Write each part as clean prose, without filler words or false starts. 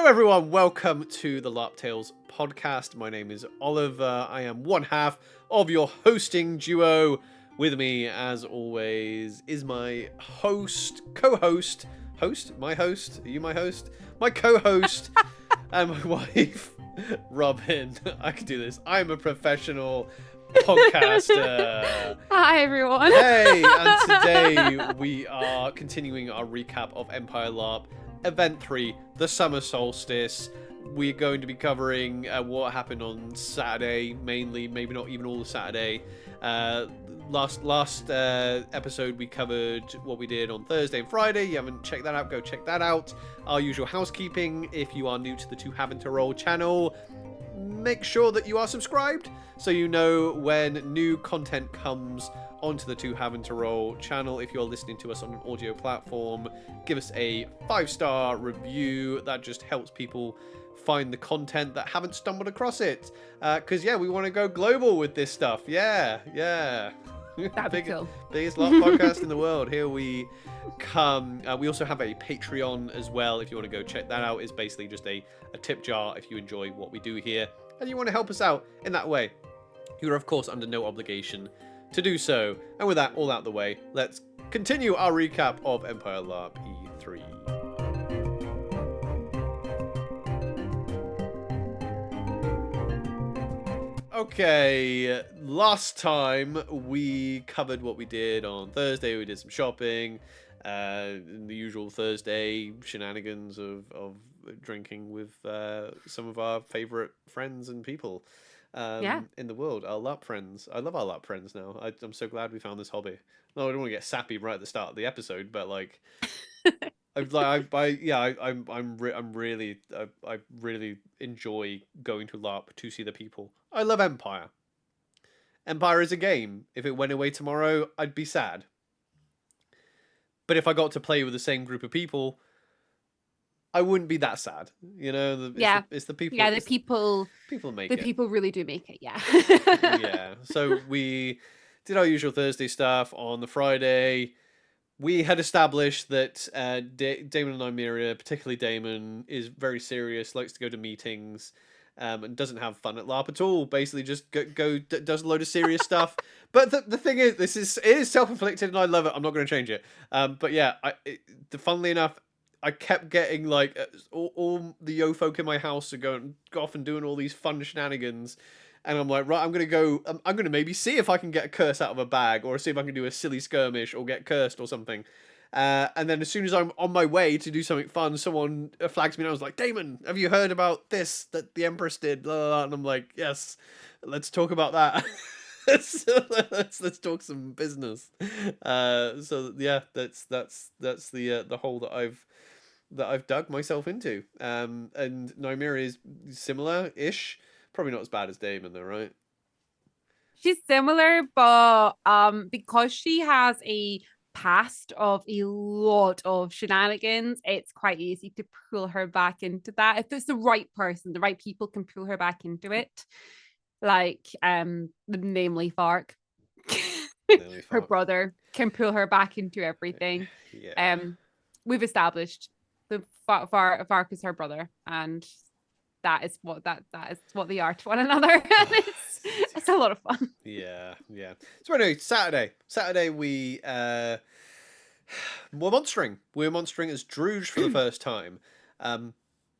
everyone, welcome to the LARP Tales podcast. My name is Oliver. I am one half of your hosting duo. With me, as always, is my co-host, my host, are you my host? My co-host and my wife, Robyn. I can do this. I'm a professional podcaster. Hi everyone. Hey, and today we are continuing our recap of Empire Larp Event 3, the Summer Solstice. We're going to be covering what happened on Saturday, mainly, maybe not even all of Saturday. Last episode we covered what we did on Thursday and Friday. You haven't checked that out, go check that out. Our usual housekeeping: if you are new to the Two Having to Roll channel, make sure that you are subscribed so you know when new content comes onto the Two Having to Roll channel. If you're listening to us on an audio platform, give us a 5-star review. That just helps people find the content that haven't stumbled across it. Because, we want to go global with this stuff. Yeah. That'd be cool. Biggest LARP podcast in the world. Here we come. We also have a Patreon as well. If you want to go check that out, it's basically just a tip jar if you enjoy what we do here and you want to help us out in that way. You're, of course, under no obligation to do so. And with that all out the way, let's continue our recap of Empire LARP E3. Okay, last time we covered what we did on Thursday. We did some shopping, the usual Thursday shenanigans of drinking with some of our favourite friends and people in the world, our LARP friends. I love our LARP friends now. I'm so glad we found this hobby. No, I don't want to get sappy right at the start of the episode, but like, I really enjoy going to LARP to see the people. I love Empire. Empire is a game. If it went away tomorrow, I'd be sad. But if I got to play with the same group of people, I wouldn't be that sad. You know, it's the people. Yeah, the people make it. The people really do make it. Yeah. Yeah. So we did our usual Thursday stuff. On the Friday, we had established that Daemon and Nymeria, particularly Daemon, is very serious, likes to go to meetings, and doesn't have fun at LARP at all. Basically, just does a load of serious stuff. But the thing is, it is self-inflicted, and I love it. I'm not going to change it. But yeah, funnily enough, I kept getting like all the yo folk in my house are going off and doing all these fun shenanigans. And I'm like, right, I'm going to maybe see if I can get a curse out of a bag, or see if I can do a silly skirmish or get cursed or something. And then as soon as I'm on my way to do something fun, someone flags me and I was like, Daemon, have you heard about this that the Empress did? Blah, blah, blah. And I'm like, yes, let's talk about that. let's talk some business. So yeah, that's the hole that I've dug myself into. And Nymeria is similar-ish. Probably not as bad as Daemon though, right? She's similar, but because she has a past of a lot of shenanigans, it's quite easy to pull her back into that. If it's the right person, the right people can pull her back into it. Like namely Fark. Her brother can pull her back into everything. Yeah. We've established the Fark is her brother, and that is what they are to one another. It's a lot of fun. Yeah. So anyway, Saturday we were monstering. We were monstering as Druj for the first time. I'm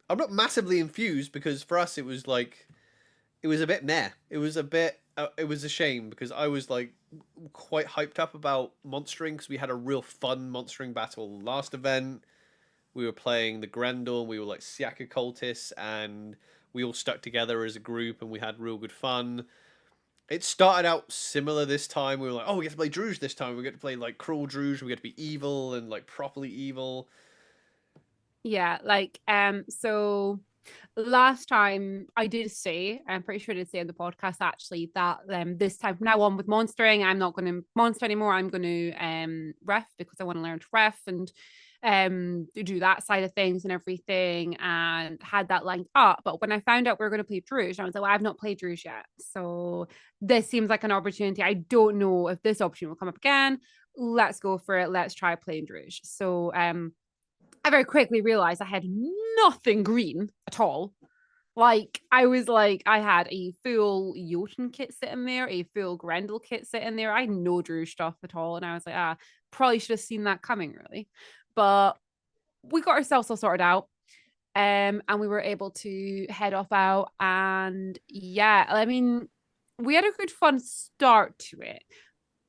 not massively infused because for us it was a bit meh. It was a shame because I was like quite hyped up about monstering because we had a real fun monstering battle last event. We were playing the Grendel, we were like Siaka cultists, and we all stuck together as a group and we had real good fun. It started out similar this time. We were like, oh, we get to play Druj this time. We get to play like cruel Druj. We get to be evil and like properly evil. Yeah, like so last time I did say, I'm pretty sure I did say on the podcast actually that this time from now on with monstering, I'm not going to monster anymore. I'm going to ref because I want to learn to ref and do that side of things and everything, and had that lined up. But when I found out we were going to play Druj, I was like, well, I've not played Druj yet, so this seems like an opportunity. I don't know if this option will come up again. Let's go for it. Let's try playing Druj. So I very quickly realized I had nothing green at all. Like, I was like, I had a full Jotun kit sitting there, a full Grendel kit sitting there. I had no Druj stuff at all. And I was like, probably should have seen that coming, really. But we got ourselves all sorted out. And we were able to head off out. And yeah, I mean, we had a good fun start to it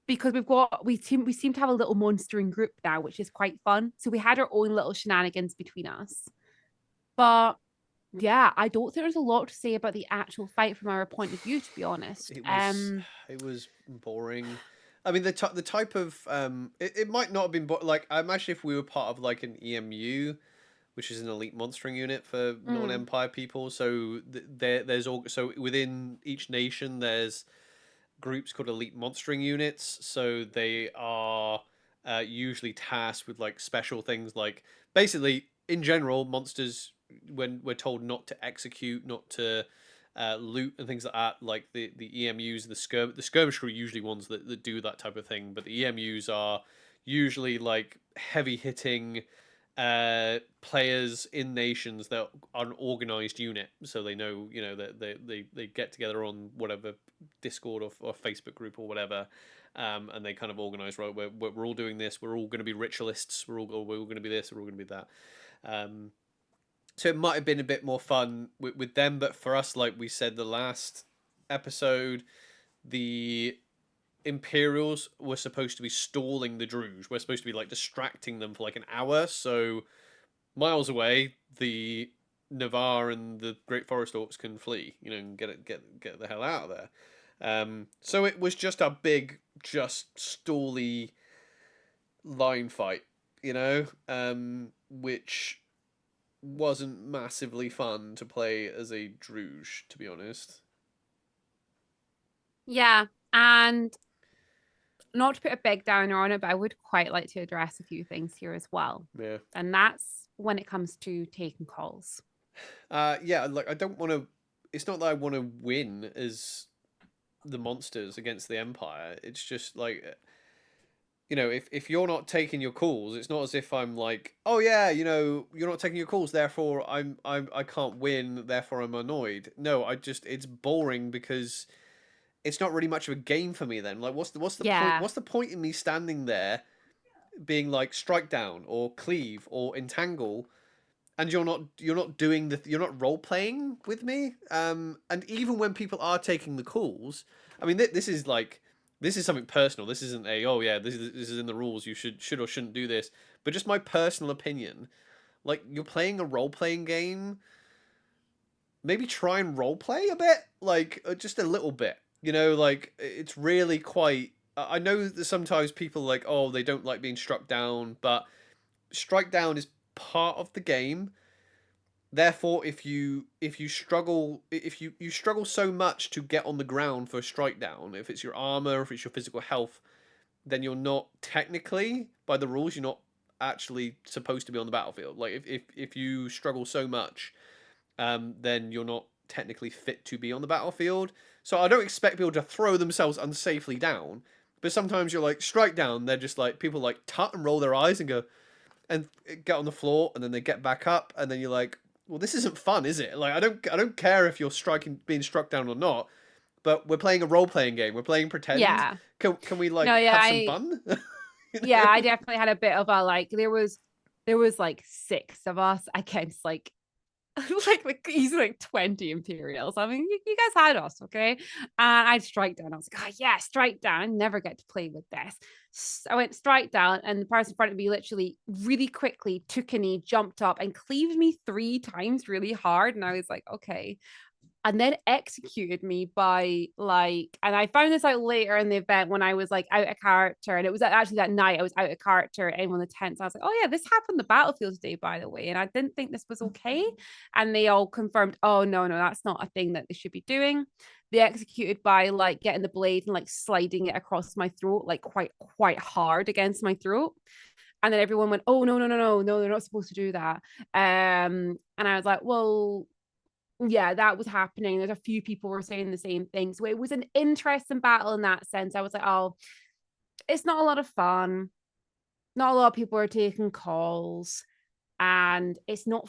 because we seem to have a little monstering group now, which is quite fun. So we had our own little shenanigans between us. But yeah, I don't think there's a lot to say about the actual fight from our point of view, to be honest. It was boring. I mean, the type of it might not have been like I imagine if we were part of like an EMU, which is an elite monstering unit for non-empire people. So there's all so within each nation there's groups called elite monstering units. So they are usually tasked with like special things, like basically in general monsters when we're told not to execute, not to loot and things like that, like the EMUs and the skirmish crew are usually ones that do that type of thing, but the EMUs are usually like heavy hitting players in nations that are an organized unit, so they know, you know, that they get together on whatever Discord or Facebook group or whatever, and they kind of organize, right, we're all doing this, we're all going to be ritualists, we're all going to be this, we're all going to be that. So it might have been a bit more fun with them, but for us, like we said the last episode, the Imperials were supposed to be stalling the Druj. We're supposed to be like distracting them for like an hour. So miles away, the Navarre and the Great Forest Orcs can flee, you know, and get the hell out of there. So it was just a big, just stally line fight, you know, which wasn't massively fun to play as a Druj, to be honest. Yeah, and not to put a big downer on it, but I would quite like to address a few things here as well. Yeah. And that's when it comes to taking calls. Yeah, like I don't want to. It's not that I want to win as the monsters against the Empire. It's just like, you know, if you're not taking your calls, it's not as if I'm like, oh yeah, you know, you're not taking your calls, therefore I can't win, therefore I'm annoyed. No, it's boring because it's not really much of a game for me then. Like what's the point? Yeah. What's the point in me standing there being like strike down or cleave or entangle, and you're not role playing with me. And even when people are taking the calls, I mean, this is like, this is something personal. This isn't a, oh yeah, this is in the rules, you should or shouldn't do this, but just my personal opinion. Like, you're playing a role playing game, maybe try and role play a bit, like just a little bit. You know, like it's really quite. I know that sometimes people like, oh, they don't like being struck down, but strike down is part of the game. Therefore, if you struggle, if you struggle so much to get on the ground for a strike down, if it's your armor, if it's your physical health, then you're not technically, by the rules, you're not actually supposed to be on the battlefield. Like if you struggle so much, then you're not technically fit to be on the battlefield. So I don't expect people to throw themselves unsafely down, but sometimes you're like strike down. They're just like, people like tut and roll their eyes and go and get on the floor, and then they get back up, and then you're like, well, this isn't fun, is it? Like, I don't care if you're being struck down or not, but we're playing a role playing game. We're playing pretend. Yeah. Can we like No, yeah, have some fun? yeah, I definitely had a bit of a like there was like 6 of us against like he's like 20 Imperials. I mean, you guys had us, okay? And I'd strike down. I was like, oh yeah, strike down. I never get to play with this. So I went strike down, and the person in front of me literally really quickly took a knee, jumped up, and cleaved me 3 times really hard. And I was like, okay. And then executed me by like, and I found this out later in the event when I was like out of character, and it was actually that night I was out of character in one of the tents. I was like, oh yeah, this happened the battlefield today, by the way, and I didn't think this was okay. And they all confirmed, oh no, that's not a thing that they should be doing. They executed by like getting the blade and like sliding it across my throat, like quite hard against my throat. And then everyone went, oh no, they're not supposed to do that. And I was like, well, yeah, that was happening. There's a few people were saying the same thing. So it was an interesting battle in that sense. I was like, oh, it's not a lot of fun. Not a lot of people are taking calls. and it's not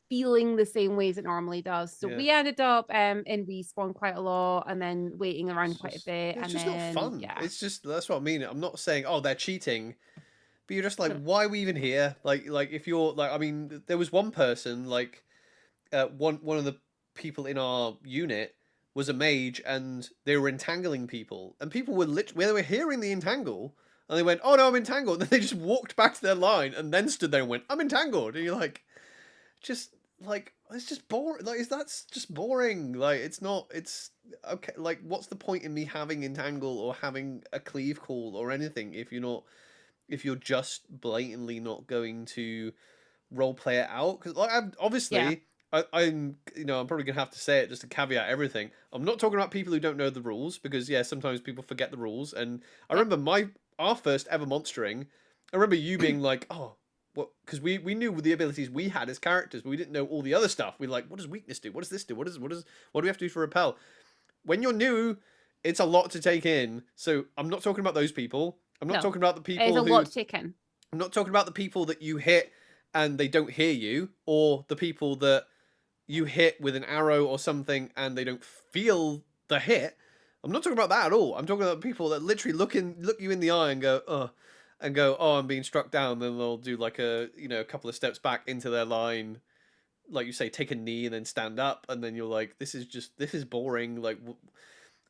feeling the same way as it normally does. So we ended up in respawn quite a lot, and then waiting around quite a bit. It's and just then, not fun. Yeah. It's just, that's what I mean. I'm not saying, oh, they're cheating, but you're just like, why are we even here? Like if you're like, I mean, there was one person, like, one of the people in our unit was a mage, and they were entangling people, and people were literally, they were hearing the entangle, and they went, oh no, I'm entangled, and then they just walked back to their line, and then stood there and went, I'm entangled, and you're like, just like, it's just boring. Like, that's just boring. Like, it's not. It's okay. Like, what's the point in me having entangle or having a cleave call or anything if you're just blatantly not going to role play it out? Because like, obviously. I'm probably gonna have to say it just to caveat everything. I'm not talking about people who don't know the rules, because sometimes people forget the rules. And I remember our first ever monstering. I remember you being like, oh, what? Because we knew the abilities we had as characters, but we didn't know all the other stuff. We like, what does weakness do? What does this do? What do we have to do for repel? When you're new, it's a lot to take in. So I'm not talking about those people. I'm not talking about the people it's a lot to take in. I'm not talking about the people that you hit and they don't hear you, or the people that you hit with an arrow or something and they don't feel the hit. I'm not talking about that at all. I'm talking about people that literally look you in the eye and go, oh, I'm being struck down. Then they'll do like a couple of steps back into their line, like you say, take a knee and then stand up, and then you're like, this is boring. Like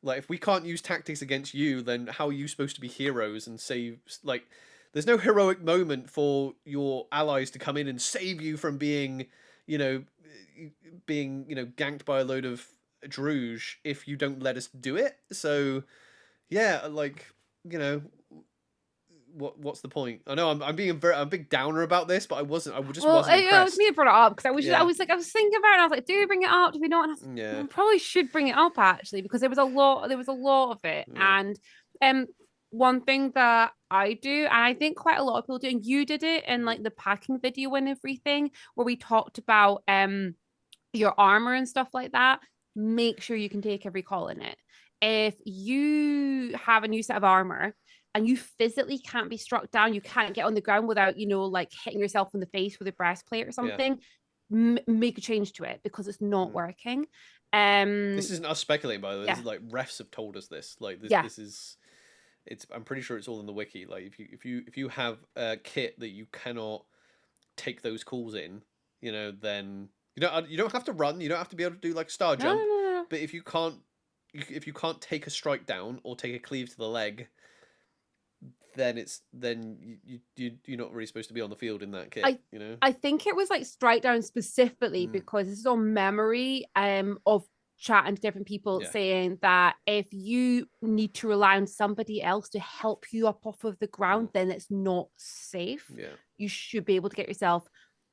if we can't use tactics against you, then how are you supposed to be heroes and save? Like, there's no heroic moment for your allies to come in and save you from being, ganked by a load of Druj if you don't let us do it. So, yeah, like, what's the point? I know I'm being I'm a big downer about this, but I wasn't impressed. It was me that brought it up, because I was thinking about it, and I was like, do we bring it up? Do we not? And I probably should bring it up, actually, because there was a lot of it. And one thing that I do, and I think quite a lot of people do, and you did it in like the packing video and everything, where we talked about your armor and stuff like that. Make sure you can take every call in it. If you have a new set of armor and you physically can't be struck down, you can't get on the ground without, like hitting yourself in the face with a breastplate or something, make a change to it, because it's not working. This isn't us speculating, by the way. This is like refs have told us this. Like this is, I'm pretty sure it's all in the wiki. Like if you have a kit that you cannot take those calls in, then you don't have to run. You don't have to be able to do like star jump. No. But if you can't take a strike down or take a cleave to the leg, then you're not really supposed to be on the field in that kit. I think it was like strike down specifically because this is on memory of chatting to different people saying that if you need to rely on somebody else to help you up off of the ground, then it's not safe. You should be able to get yourself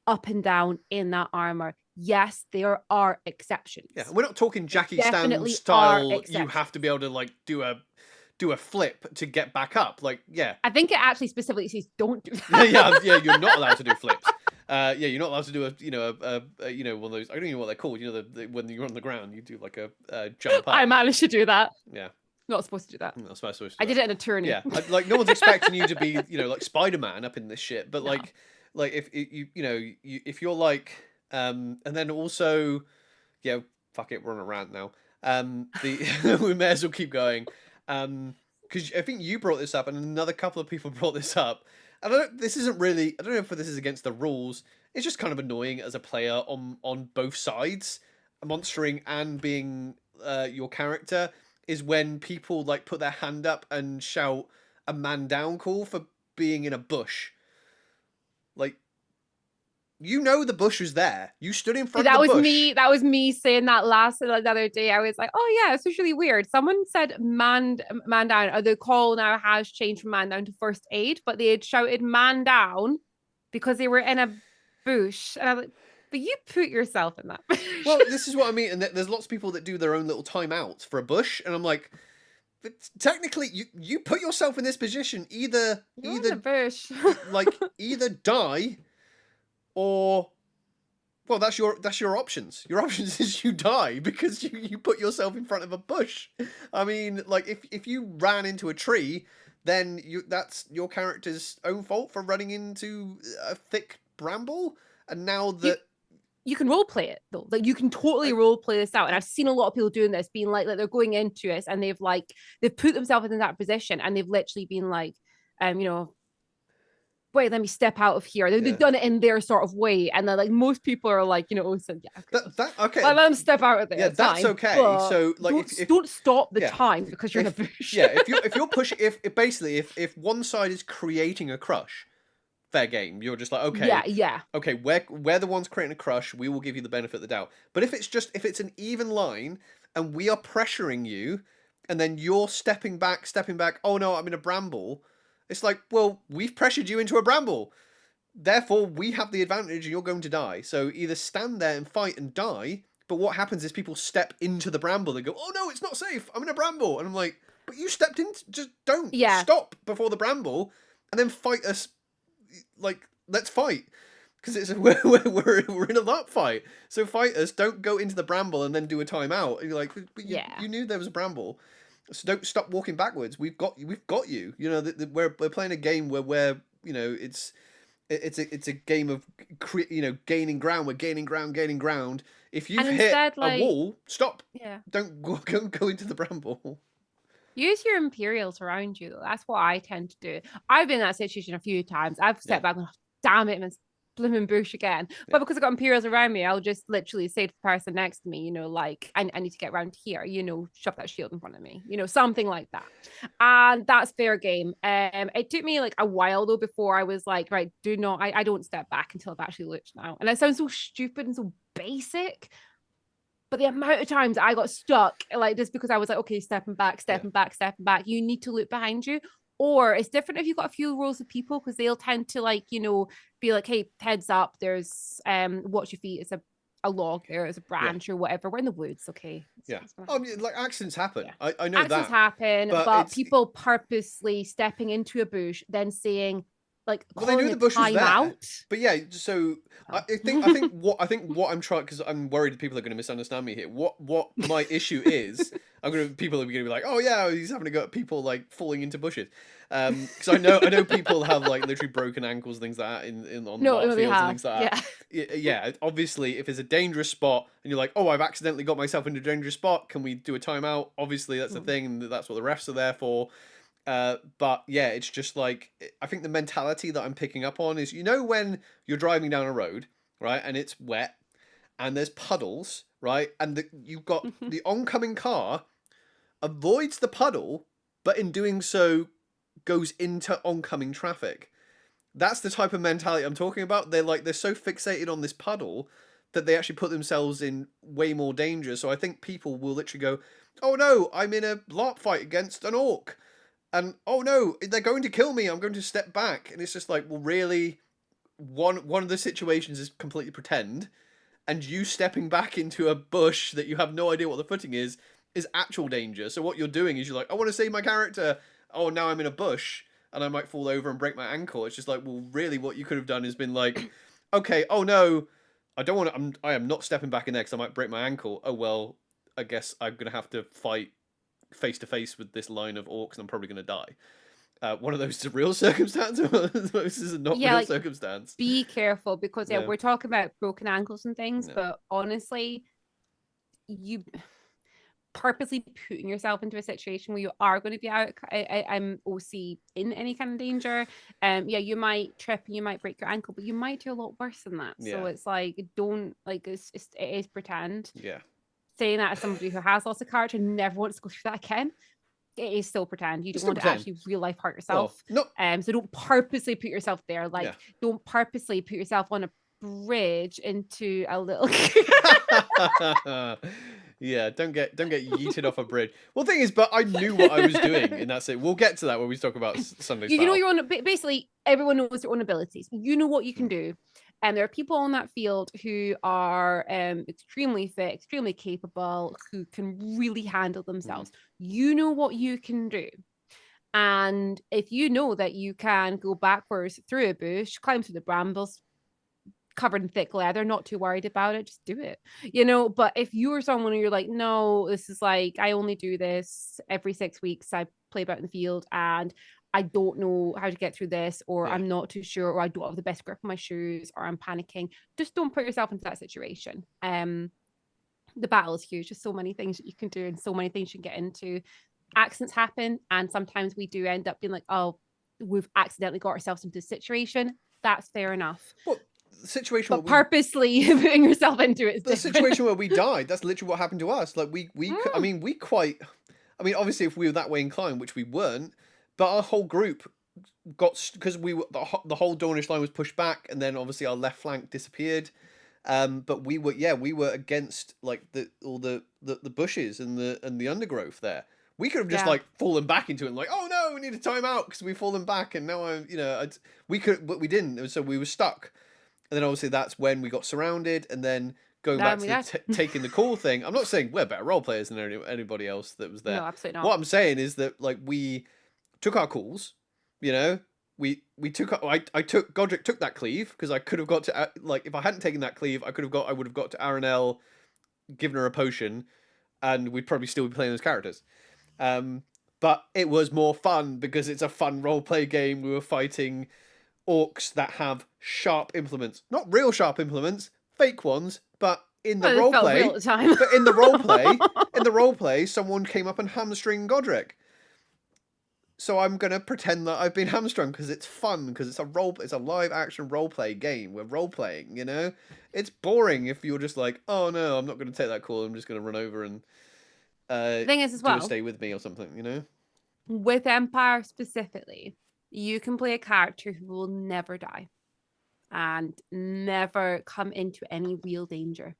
up and down in that armor. Yes, there are exceptions. Yeah, we're not talking Jackie Stan style. You have to be able to like do a flip to get back up. Like, I think it actually specifically says don't do that. yeah, you're not allowed to do flips. You're not allowed to do one of those. I don't even know what they're called. When you're on the ground, you do like a jump up. I managed to do that. Yeah. Not supposed to do that. Not supposed to. I did it in a tourney. Yeah, like no one's expecting you to be, like Spider-Man up in this shit. But like if if you're like, and then also, fuck it, we're on a rant now. We may as well keep going. Because I think you brought this up, and another couple of people brought this up. And I don't know if this is against the rules. It's just kind of annoying as a player on both sides, monstering and being your character, is when people like put their hand up and shout a man down call for being in a bush. Like, the bush was there. You stood in front of the bush. That was me saying that the other day. I was like, oh yeah, it's really weird. Someone said man down, or the call now has changed from man down to first aid, but they had shouted man down because they were in a bush. And I was like, but you put yourself in that bush. Well, this is what I mean. And there's lots of people that do their own little timeouts for a bush. And I'm like, but technically you put yourself in this position, either bush. like either die, or, well, that's your options. Your options is you die because you put yourself in front of a bush. I mean, like, if you ran into a tree, then that's your character's own fault for running into a thick bramble, and now that you can role play it though. Like you can totally role play this out. And I've seen a lot of people doing this, being like they're going into it and they've put themselves in that position and they've literally been like, you know, wait, let me step out of here. They've done it in their sort of way. And then like most people are like, you know, so yeah, okay. Let them step out of there. Yeah, it's that's fine, okay. So like don't stop the time because you're in a bush. if you're pushing if one side is creating a crush, fair game. You're just like, okay, okay, we're the ones creating a crush, we will give you the benefit of the doubt. But if it's an even line and we are pressuring you and then you're stepping back, oh no, I'm in a bramble, it's like, well, we've pressured you into a bramble, therefore we have the advantage and you're going to die. So either stand there and fight and die, but what happens is people step into the bramble, they go, oh no, it's not safe, I'm in a bramble, and I'm like, but you stepped in, just don't stop before the bramble and then fight us. Like, let's fight, because it's we're in a LARP fight, so fight us, don't go into the bramble and then do a timeout. And you're like, but you knew there was a bramble, so don't stop walking backwards. We've got you. You know, we're playing a game where you know, it's a game of gaining ground. We're gaining ground. If you've hit a wall, stop. Don't go into the bramble. Use your Imperials around you, though. That's what I tend to do. I've been in that situation a few times. I've stepped back and, damn it, it's blooming bush again. But because I've got Imperials around me, I'll just literally say to the person next to me, you know, like, I need to get around here, you know, shove that shield in front of me, you know, something like that. And that's fair game. It took me like a while, though, before I was like, right, I don't step back until I've actually looked now. And that sounds so stupid and so basic. But the amount of times I got stuck, like just because I was like, okay, stepping back. You need to look behind you. Or it's different if you've got a few rows of people, because they'll tend to like, you know, be like, hey, heads up, there's watch your feet, it's a log there, it's a branch or whatever. We're in the woods, okay. I mean, like accidents happen. I know accidents happen, but people purposely stepping into a bush, then saying, like, well, they knew the bush was there. Out. But yeah, so I think what I'm trying, because I'm worried people are going to misunderstand me here. What my issue is, people are going to be like, oh yeah, he's having to go at people like falling into bushes. Because I know people have like literally broken ankles and things like that on fields and things like that. Yeah, obviously, if there's a dangerous spot and you're like, oh, I've accidentally got myself into a dangerous spot, can we do a timeout? Obviously, that's the thing, and that's what the refs are there for. But yeah, it's just like, I think the mentality that I'm picking up on is, you know, when you're driving down a road, right, and it's wet and there's puddles, right, and you've got the oncoming car avoids the puddle, but in doing so goes into oncoming traffic. That's the type of mentality I'm talking about. They're so fixated on this puddle that they actually put themselves in way more danger. So I think people will literally go, oh no, I'm in a LARP fight against an orc. And oh no, they're going to kill me, I'm going to step back. And it's just like, well, really, one of the situations is completely pretend, and you stepping back into a bush that you have no idea what the footing is actual danger. So what you're doing is you're like, I want to save my character. Oh, now I'm in a bush and I might fall over and break my ankle. It's just like, well, really what you could have done is been like, okay, oh no, I am not stepping back in there because I might break my ankle. Oh well, I guess I'm going to have to fight face to face with this line of orcs and I'm probably going to die. One of those is a real circumstance, and one of those is a not real circumstance. Be careful, because we're talking about broken ankles and things, but honestly, you purposely putting yourself into a situation where you are going to be out OC in any kind of danger. You might trip and you might break your ankle, but you might do a lot worse than that. So it's like, don't, like, it is pretend. Saying that as somebody who has lost a character and never wants to go through that again, it is still pretend. You don't want to actually real life hurt yourself. So don't purposely put yourself there. Like, don't purposely put yourself on a bridge into a little don't get yeeted off a bridge. Well, the thing is, but I knew what I was doing, and that's it. We'll get to that when we talk about Sunday's you know your own, basically everyone knows their own abilities. You know what you can do. And there are people on that field who are extremely fit, extremely capable, who can really handle themselves. You know what you can do. And if you know that you can go backwards through a bush, climb through the brambles, covered in thick leather, not too worried about it, just do it. You know, but if you're someone who you're like, no, this is like, I only do this every 6 weeks, I play about in the field and I don't know how to get through this, or Yeah. I'm not too sure, or I don't have the best grip on my shoes, or I'm panicking. Just don't put yourself into that situation. The battle is huge. There's so many things that you can do and so many things you can get into. Accidents happen, and sometimes we do end up being like, oh, we've accidentally got ourselves into a situation. That's fair enough. Well, the situation But purposely putting yourself into it is the different. situation where we died, that's literally what happened to us. Like I mean, obviously if we were that way inclined, which we weren't, but our whole group got, because we were, the whole Dornish line was pushed back, and then obviously our left flank disappeared. But we were against like all the bushes and the undergrowth there. We could have just like fallen back into it and like, oh no, we need a timeout because we've fallen back, and now we could, but we didn't, so we were stuck. And then obviously that's when we got surrounded, and then going back to taking the call thing. I'm not saying we're better role players than anybody else that was there. No, absolutely not. What I'm saying is that like we took our calls, you know. We took, Godric took that cleave because I could have got to, like, if I hadn't taken that cleave, I would have got to Aranel, given her a potion, and we'd probably still be playing those characters. But it was more fun because it's a fun roleplay game. We were fighting orcs that have sharp implements, not real sharp implements, fake ones, but in the roleplay, in the roleplay, someone came up and hamstringed Godric. So I'm gonna pretend that I've been hamstrung because it's fun, because it's a live action roleplay game. We're role playing, you know. It's boring if you're just like, oh no, I'm not gonna take that call. I'm just gonna run over and the thing is, as well, stay with me or something, you know. With Empire specifically, you can play a character who will never die and never come into any real danger.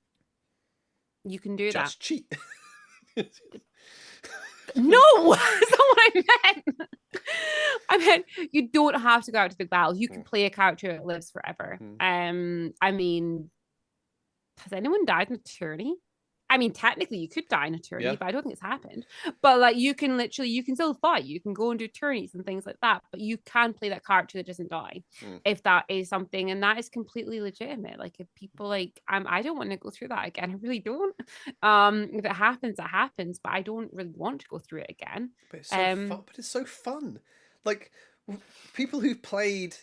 You can do that. Just cheat. No, that's not what I meant. I meant you don't have to go out to big battles. You can play a character that lives forever. I mean, has anyone died in a tourney? I mean, technically you could die in a tourney, but I don't think it's happened. But like you can still fight. You can go and do tourneys and things like that. But you can play that character that doesn't die if that is something, and that is completely legitimate. Like if people like, I don't want to go through that again. I really don't. If it happens, it happens. But I don't really want to go through it again. But it's so fun. But it's so fun. Like people who've played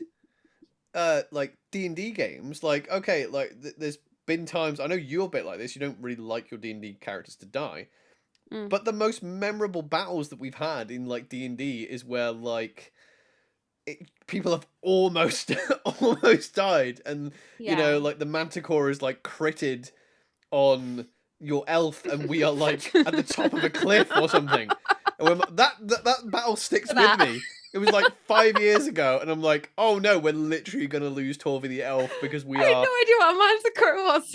like D&D games, like okay, like there's been times, I know you're a bit like this, you don't really like your D&D characters to die, but the most memorable battles that we've had in like D&D is where like people have almost died, and you know, like the manticore is like critted on your elf and we are like at the top of a cliff or something, and that battle sticks with me. It was like 5 years ago, and I'm like, oh no, we're literally going to lose Torvi the elf because we I had no idea what a manticore was.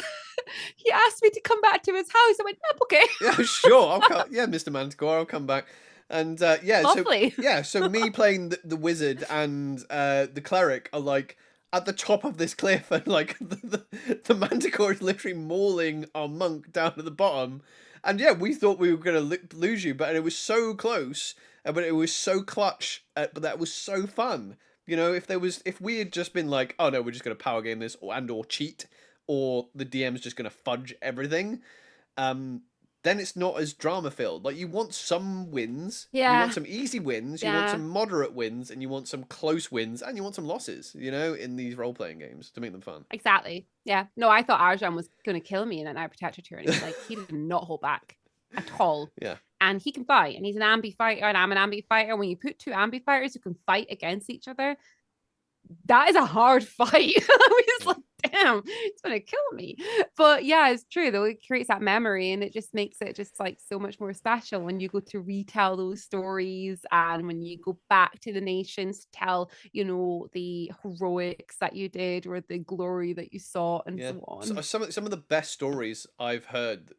He asked me to come back to his house. I went, yep, okay. Yeah, sure. Yeah, Mr. Manticore, I'll come back. And yeah, lovely. So me playing the wizard and the cleric are like at the top of this cliff, and like the manticore is literally mauling our monk down at the bottom. And yeah, we thought we were going to lose you, but it was so close. But it was so clutch, but that was so fun. You know, if we had just been like, oh no, we're just going to power game this or cheat, or the DM's just going to fudge everything, then it's not as drama filled. Like you want some wins, you want some easy wins, you want some moderate wins, and you want some close wins, and you want some losses, you know, in these role playing games to make them fun. Exactly. Yeah. No, I thought Arjan was going to kill me in an Hour Protector tourney. Like he did not hold back at all. Yeah. And he can fight, and he's an ambi fighter, and I'm an ambi fighter. When you put two ambi fighters who can fight against each other, that is a hard fight. I was like, damn, it's gonna kill me. But yeah, it's true though. It creates that memory, and it just makes it just like so much more special when you go to retell those stories, and when you go back to the nations to tell, you know, the heroics that you did or the glory that you saw, and so on. Some of the best stories I've heard.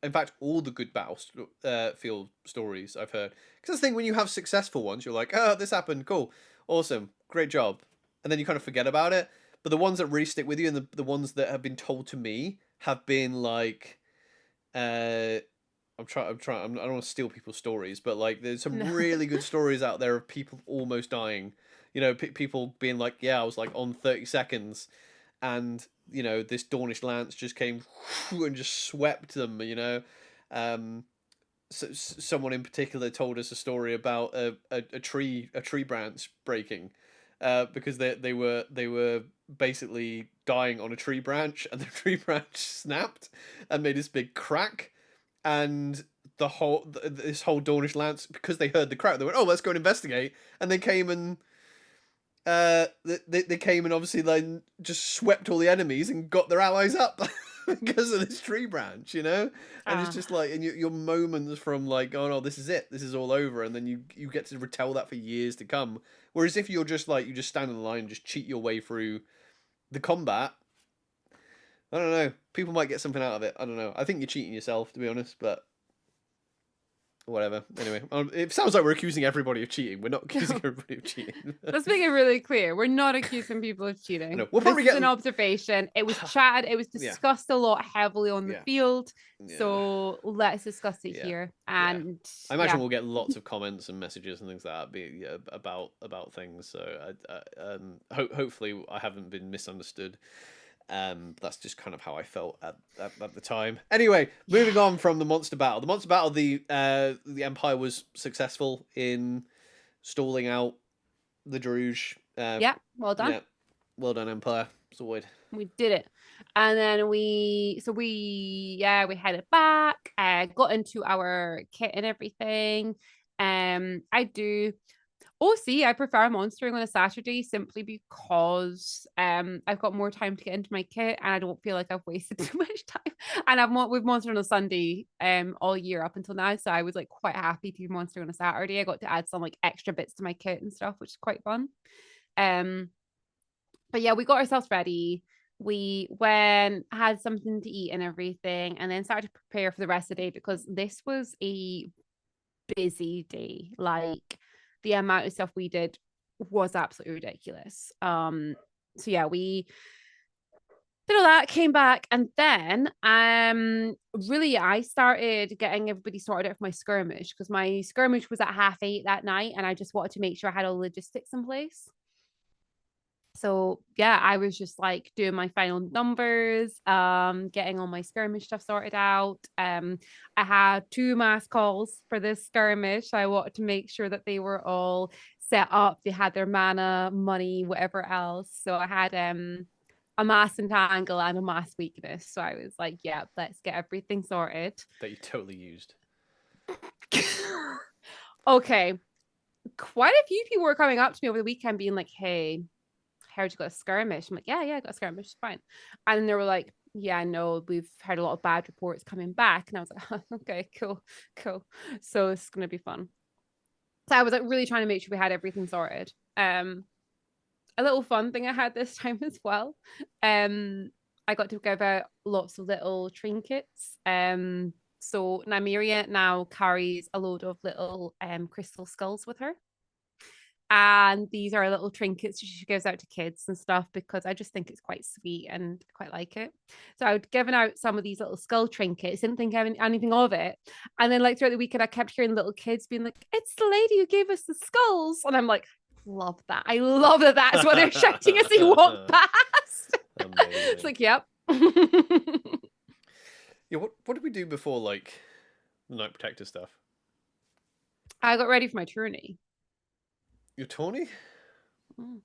In fact, all the good battlefield stories I've heard. Because the thing, when you have successful ones, you're like, oh, this happened, cool, awesome, great job. And then you kind of forget about it. But the ones that really stick with you, and the ones that have been told to me, have been like, I don't want to steal people's stories, but like there's some really good stories out there of people almost dying. You know, people being like, yeah, I was like on 30 seconds. And, you know, this Dornish lance just came and just swept them, you know. someone in particular told us a story about a tree branch breaking, because they were basically dying on a tree branch, and the tree branch snapped and made this big crack, and this whole Dornish lance, because they heard the crack, they went, oh, let's go and investigate, and they came and they came and obviously then just swept all the enemies and got their allies up because of this tree branch, you know. And it's just like, and your moments from like, oh no, this is it, this is all over, and then you get to retell that for years to come. Whereas if you're just like, you just stand in the line and just cheat your way through the combat, I don't know, people might get something out of it. I don't know, I think you're cheating yourself, to be honest, but whatever. Anyway, it sounds like we're accusing everybody of cheating. We're not accusing everybody of cheating. Let's make it really clear. We're not accusing people of cheating. No, we'll probably this is an observation. It was chatted. It was discussed a lot heavily on the field. Yeah. So let's discuss it here. And I imagine we'll get lots of comments and messages and things like that about things. So hopefully I haven't been misunderstood. That's just kind of how I felt at the time. Anyway, moving on from the monster battle. The monster battle, the Empire was successful in stalling out the Druj. Well done. Yeah, well done, Empire. Zoid. We did it, and then we headed back. Got into our kit and everything. I prefer monstering on a Saturday simply because I've got more time to get into my kit and I don't feel like I've wasted too much time. And we've monstered on a Sunday all year up until now, so I was like quite happy to monster on a Saturday. I got to add some like extra bits to my kit and stuff, which is quite fun. But yeah, we got ourselves ready. We went, had something to eat and everything, and then started to prepare for the rest of the day because this was a busy day. Like, the amount of stuff we did was absolutely ridiculous. So yeah, we did all that, came back, and then really I started getting everybody sorted out for my skirmish, because my skirmish was at 8:30 that night, and I just wanted to make sure I had all the logistics in place. So yeah, I was just like doing my final numbers, getting all my skirmish stuff sorted out. I had 2 mass calls for this skirmish. I wanted to make sure that they were all set up. They had their mana, money, whatever else. So I had a mass entangle and a mass weakness. So I was like, yeah, let's get everything sorted. That you totally used. Okay. Quite a few people were coming up to me over the weekend being like, hey, heard you got a skirmish. I'm like, yeah, I got a skirmish, it's fine. And then they were like, yeah, no, we've heard a lot of bad reports coming back. And I was like, oh, okay, cool. So it's gonna be fun. So I was like really trying to make sure we had everything sorted. A little fun thing I had this time as well. I got to give out lots of little trinkets. So Nymeria now carries a load of little crystal skulls with her. And these are little trinkets she gives out to kids and stuff, because I just think it's quite sweet and quite like it. So I would given out some of these little skull trinkets, didn't think anything of it. And then like throughout the weekend, I kept hearing little kids being like, it's the lady who gave us the skulls. And I'm like, love that. I love that that's what they're shouting as they walk past. It's like, yep. Yeah, what did we do before like the Night Protector stuff? I got ready for my tourney. Your tourney? Oh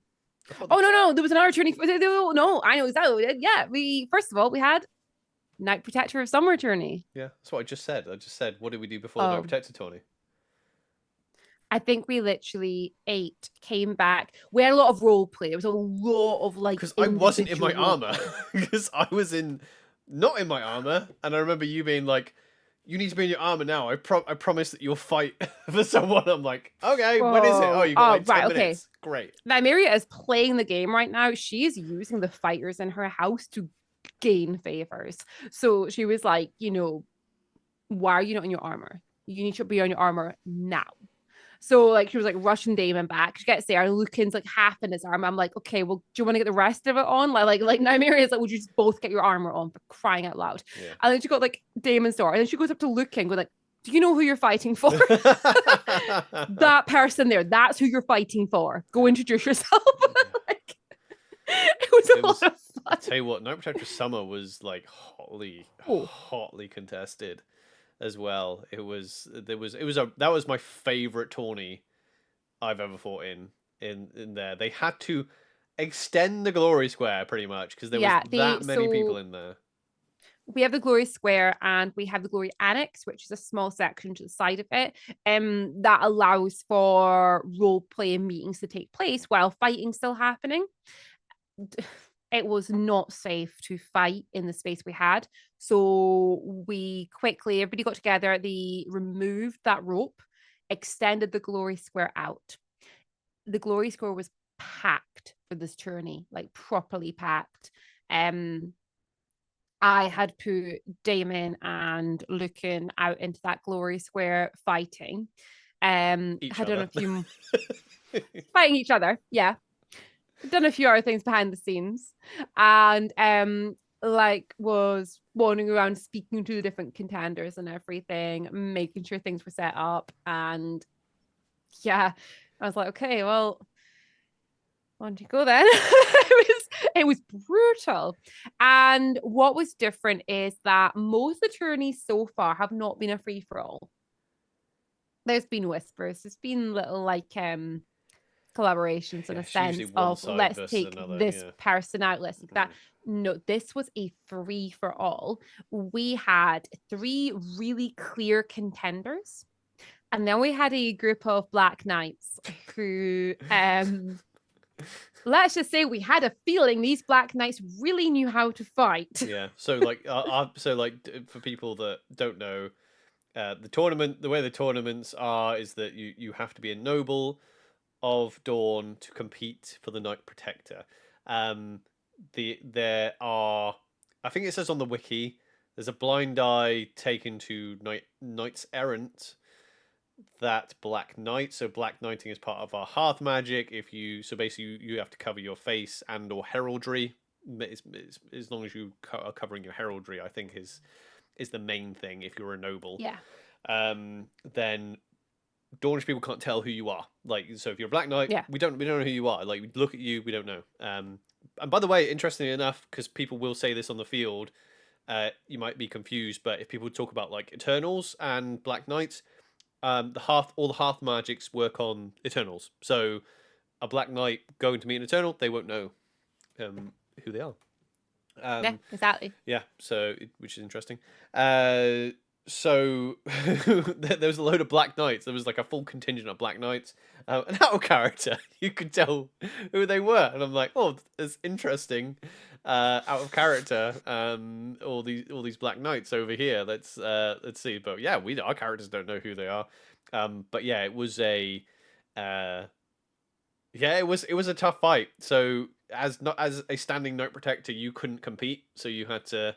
no, there was another tourney. No, I know exactly. Yeah, we had Night Protector of Summer tourney. Yeah, that's what I just said. What did we do before the Night Protector tourney? I think we literally ate, came back. We had a lot of role play. There was a lot of like, because I wasn't in my armor, because I was not in my armor, and I remember you being like, you need to be in your armor now. I promise that you'll fight for someone. I'm like, okay, when is it? Oh, you got like 10 minutes. Great. Nymeria is playing the game right now. She's using the fighters in her house to gain favors. So she was like, why are you not in your armor? You need to be on your armor now. So like she was like rushing Daemon back. She gets there, Lucan's like half in his armor. I'm like, okay, well, do you want to get the rest of it on? Like Nymeria's like, would you just both get your armor on, for crying out loud? Yeah. And then she got like Daemon's door, and then she goes up to Lucan, going like, do you know who you're fighting for? That person there, that's who you're fighting for. Go introduce yourself. Like, it was a lot of fun. I tell you what, Night Protector Summer was like hotly contested. as well. That was my favorite tourney I've ever fought in there. They had to extend the glory square pretty much because there was Yeah, that many people in there. we have the glory square and we have the glory annex, which is a small section to the side of it, that allows for role playing meetings to take place while fighting still happening. It was not safe to fight in the space we had, so we quickly, everybody got together, they removed that rope, extended the glory square out. The glory square was packed for this tourney, like properly packed. I had put Daemon and Lucan out into that glory square fighting. Had done a few fighting each other, yeah. Done a few other things behind the scenes, and like was wandering around speaking to the different contenders and everything, making sure things were set up. And yeah, I was like, okay, well, why don't you go then? it was brutal. And what was different is that most of the tourneys so far have not been a free for all. There's been whispers, there's been little like collaborations in a sense of let's take another, this person out, let's take that. No, this was a free for all. We had 3 really clear contenders, and then we had a group of Black Knights who let's just say we had a feeling these Black Knights really knew how to fight. Yeah. So like, for people that don't know, the way the tournaments are is that you have to be a noble of Dawn to compete for the Knight Protector. There are, I think it says on the wiki, there's a blind eye taken to Knights Errant. That Black Knight. So Black Knighting is part of our Hearth magic. So basically you have to cover your face and or heraldry. As long as you are covering your heraldry, I think is the main thing if you're a noble. Yeah. Then Daunish people can't tell who you are. Like, so if you're a Black Knight, we don't know who you are. Like, we look at you, we don't know. And by the way, interestingly enough, because people will say this on the field, you might be confused, but if people talk about like Eternals and Black Knights, all the Hearth magics work on Eternals. So a Black Knight going to meet an Eternal, they won't know who they are. Yeah, exactly. Yeah, so which is interesting. So there was a load of Black Knights. There was like a full contingent of Black Knights. And out of character, you could tell who they were, and I'm like, oh, it's interesting. Out of character, all these Black Knights over here. Let's see. But yeah, our characters don't know who they are. But yeah, it was a tough fight. So as a standing Knight Protector, you couldn't compete, so you had to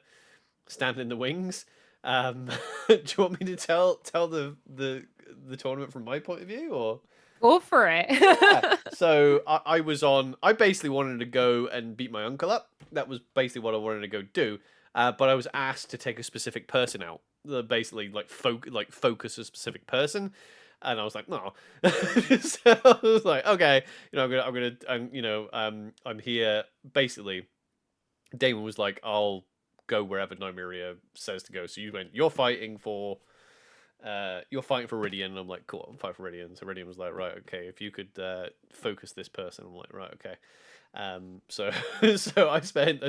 stand in the wings. Do you want me to tell the tournament from my point of view, or go for it? Yeah. So I basically wanted to go and beat my uncle up. That was basically what I wanted to go do. But I was asked to take a specific person out. Basically, like focus a specific person. And I was like, no. So I was like, okay, I'm here. Basically, Daemon was like, I'll go wherever Nymeria says to go. So you're fighting for Rydian. And I'm like, cool, I'm fighting for Rydian. So Rydian was like, right, okay, if you could focus this person. I'm like, right, okay. So I spent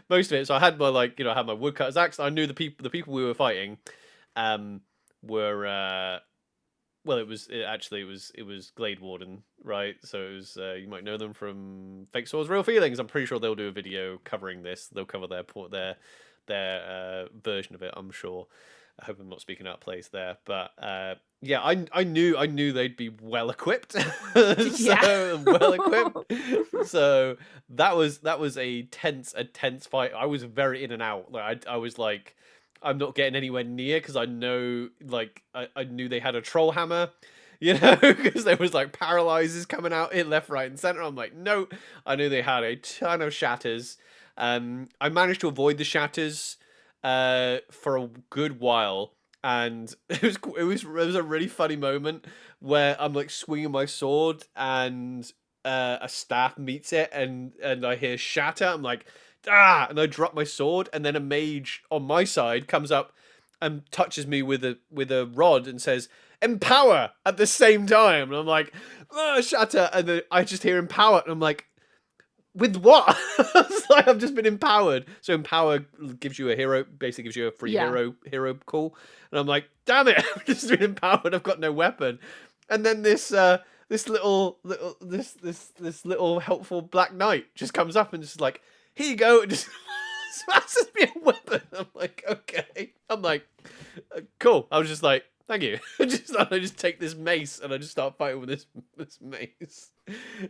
most of it. So I had my I had my woodcutter's axe. I knew the people we were fighting were it was Glade Warden, right? So it was you might know them from Fake Swords Real Feelings. I'm pretty sure they'll do a video covering this. They'll cover their version of it, I'm sure. I hope I'm not speaking out of place there, but yeah, I knew they'd be well equipped. Well equipped. So that was a tense fight. I was very in and out. Like I was like, I'm not getting anywhere near because I know, like, I knew they had a troll hammer, because there was like paralyzers coming out in left, right, and center. I'm like, no. I knew they had a ton of shatters. I managed to avoid the shatters for a good while, and it was a really funny moment where I'm like swinging my sword and a staff meets it, and I hear shatter. I'm like, and I drop my sword, and then a mage on my side comes up and touches me with a rod and says "empower" at the same time, and I'm like, oh, shatter, and then I just hear "empower," and I'm like, with what? It's like I've just been empowered. So empower gives you a hero, basically gives you a free hero call, and I'm like, damn it, I've just been empowered. I've got no weapon, and then this little helpful black knight just comes up and just like, here you go, and just smashes me a weapon. I'm like, okay. I'm like, cool. I was just like, thank you. I just take this mace and I just start fighting with this mace.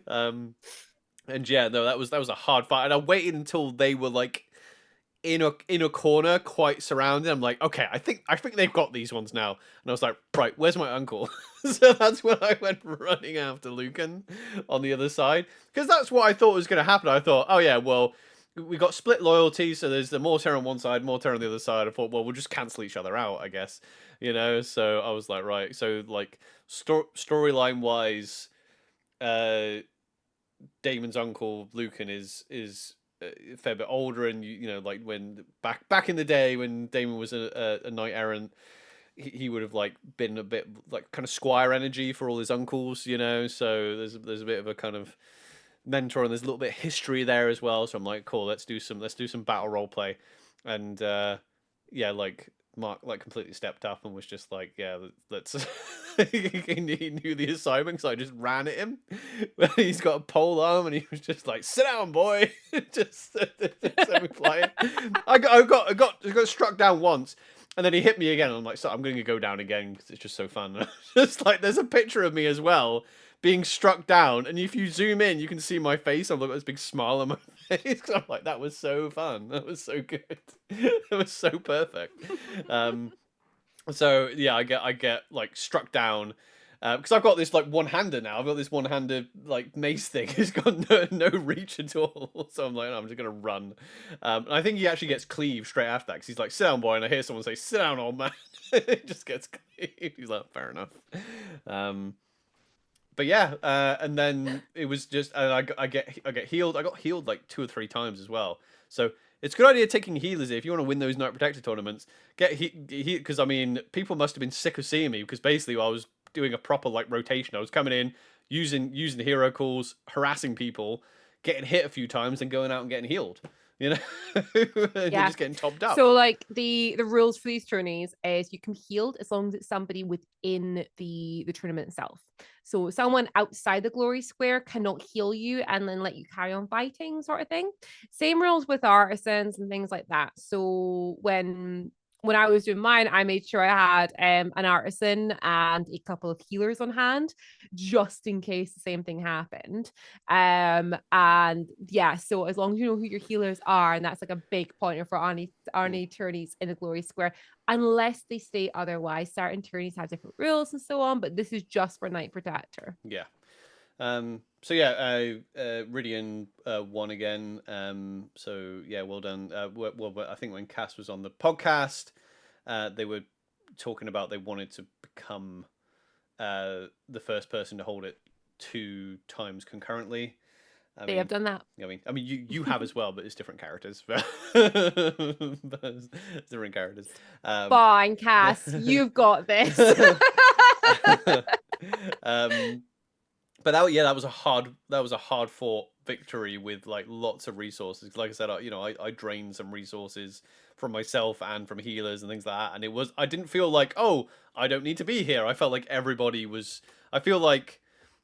And yeah, no, that was a hard fight, and I waited until they were like in a corner, quite surrounded. I'm like, okay, I think they've got these ones now. And I was like, right, where's my uncle? So that's when I went running after Lucan on the other side, because that's what I thought was going to happen. I thought, oh yeah, well, we got split loyalty, so there's the Mortar on one side, Mortar on the other side. I thought, well, we'll just cancel each other out, I guess, you know. So I was like, right, so like storyline wise, Daemon's uncle Lucan is a fair bit older, and you know, like when back in the day when Daemon was a knight errant, he would have like been a bit like kind of squire energy for all his uncles, you know. So there's a bit of a kind of mentor, and there's a little bit of history there as well. So I'm like, cool, let's do some battle role play, and yeah, like Mark like completely stepped up and was just like, yeah, let's. He knew the assignment, so I just ran at him. He's got a pole arm, and he was just like, "Sit down, boy." Just sent me flying. I got struck down once, and then he hit me again. And I'm like, so I'm going to go down again because it's just so fun. Just like there's a picture of me as well being struck down, and if you zoom in, you can see my face. I've got this big smile on my face. I'm like, that was so fun. That was so good. It was so perfect. So yeah, I get like struck down because I've got this like one-hander now. I've got this one-handed like mace thing. It's got no reach at all. So I'm like, no, I'm just gonna run. And I think he actually gets cleaved straight after that because he's like, "Sit down, boy," and I hear someone say, "Sit down, old man." It just gets cleaved. He's like, fair enough. But yeah, and then it was just, and I get healed. I got healed like 2 or 3 times as well. So it's a good idea taking healers if you want to win those Knight Protector tournaments. Get because I mean, people must have been sick of seeing me because basically I was doing a proper like rotation. I was coming in using hero calls, harassing people, getting hit a few times, and going out and getting healed. You know, and Yeah. just getting topped up. So like the rules for these tourneys is you can heal as long as it's somebody within the tournament itself. So someone outside the glory square cannot heal you and then let you carry on fighting, sort of thing. Same rules with artisans and things like that. So when I was doing mine, I made sure I had an artisan and a couple of healers on hand, just in case the same thing happened. And yeah, so as long as you know who your healers are, and that's like a big pointer for any tourneys in the Glory Square, unless they state otherwise. Certain tourneys have different rules and so on, but this is just for Knight Protector. Yeah. So yeah, Ridian won again. So yeah, well done. Well, I think when Cass was on the podcast, they were talking about they wanted to become the first person to hold it 2 times concurrently. They have done that. I mean, you have as well, but it's different characters. But it's different characters. Fine, Cass, you've got this. But that was a hard fought victory with like lots of resources. Like I said, I drained some resources from myself and from healers and things like that. And I didn't feel like, oh, I don't need to be here. I felt like everybody was. I feel like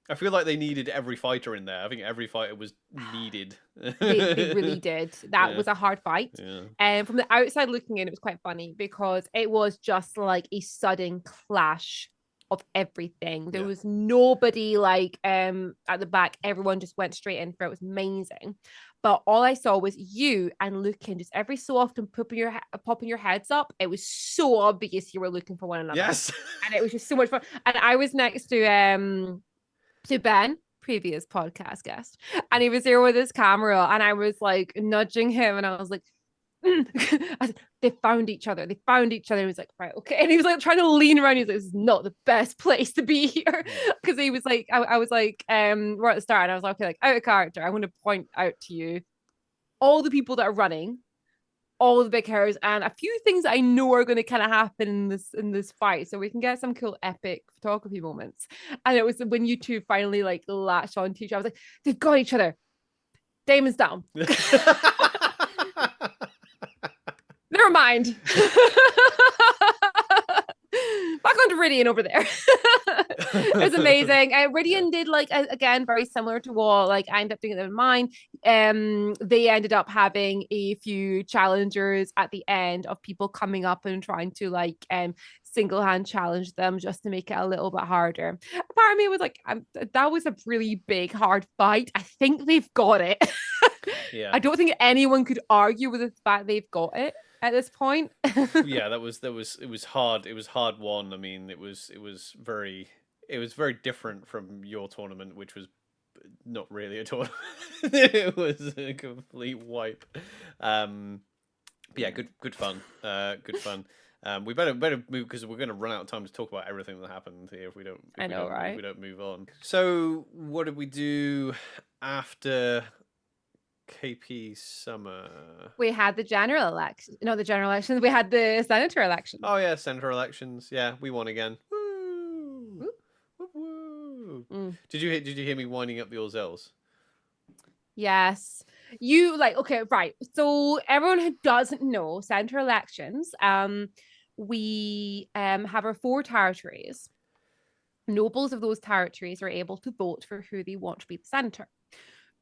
they needed every fighter in there. I think every fighter was needed. They really did. That was a hard fight. Yeah. And from the outside looking in, it was quite funny because it was just like a sudden clash of everything. There was nobody like at the back. Everyone just went straight in for it. It was amazing. But all I saw was you and Lucan just every so often popping your heads up. It was so obvious you were looking for one another. Yes. And it was just so much fun. And I was next to Ben, previous podcast guest, and he was there with his camera, and I was like nudging him, and I was like, they found each other. He was like, right, okay. And he was like trying to lean around. He's like, this is not the best place to be here. Because he was like, I was like, we're at the start, and I was like, okay, like out of character, I want to point out to you all the people that are running all the big heroes and a few things I know are going to kind of happen in this fight, so we can get some cool epic photography moments. And it was when you two finally like latched onto each other. I was like, they've got each other. Daemon's down. Never mind. Back on to Rydian over there. It was amazing. Rydian did like again very similar to what like I ended up doing in mine. They ended up having a few challengers at the end of people coming up and trying to like single hand challenge them just to make it a little bit harder. Part of me was like, that was a really big hard fight. I think they've got it. Yeah. I don't think anyone could argue with the fact they've got it at this point. Yeah, it was hard. It was hard won. I mean, it was very different from your tournament, which was not really a tournament. It was a complete wipe. Yeah, good fun. Good fun. We better move because we're going to run out of time to talk about everything that happened here if we don't. If we don't move on. So, what did we do after KP summer? We had the general election. No, the general elections. We had the senator election. Oh yeah, senator elections. Yeah, we won again. Woo! Woo! Woo! Mm. Did you hear me winding up the Orzels? Yes. You like okay, right. So everyone who doesn't know senator elections, we have our 4 territories. Nobles of those territories are able to vote for who they want to be the senator.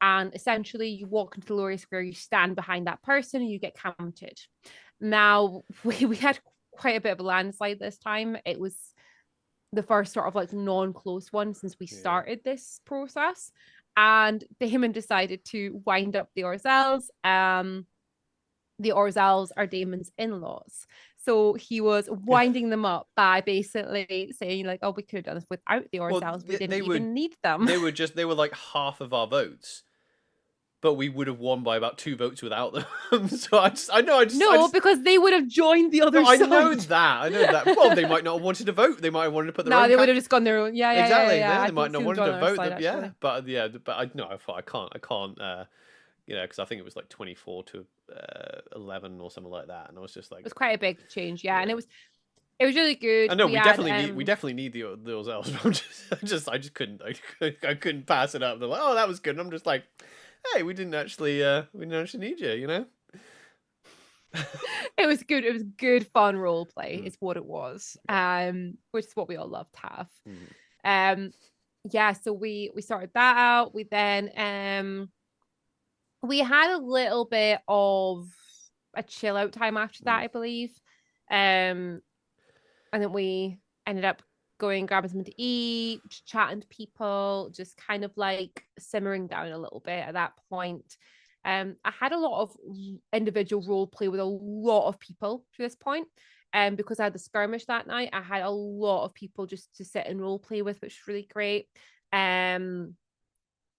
And essentially, you walk into the Laurier Square, you stand behind that person, and you get counted. Now, we had quite a bit of a landslide this time. It was the first sort of like non-close one since we started this process. And Daemon decided to wind up the Orzels. The Orzels are Daemon's in-laws. So he was winding them up by basically saying like, oh, we could have done this without the Orzels. We didn't even need them. They were like half of our votes. But we would have won by about 2 votes without them. So because they would have joined the other side. I know that. Well, they might not have wanted to vote. They might have wanted to put their own. No, they would have just gone their own. Yeah, exactly. Yeah. They might not want to vote. Side, but I thought I can't. Because I think it was like 24 to 11 or something like that, and I was just like, it was quite a big change, and it was really good. I know we definitely need the Orzels. I just couldn't. I couldn't pass it up. They're like, oh, that was good. And I'm just like, hey, we didn't actually need you, you know. It was good. It was good, fun role play. Is what it was. Which is what we all love to have. Yeah. So we sorted that out. We then we had a little bit of a chill out time after that, I believe. And then we ended up going grabbing something to eat, chatting to people, just kind of like simmering down a little bit at that point. I had a lot of individual role play with a lot of people to this point. Because I had the skirmish that night, I had a lot of people just to sit and role play with, which was really great.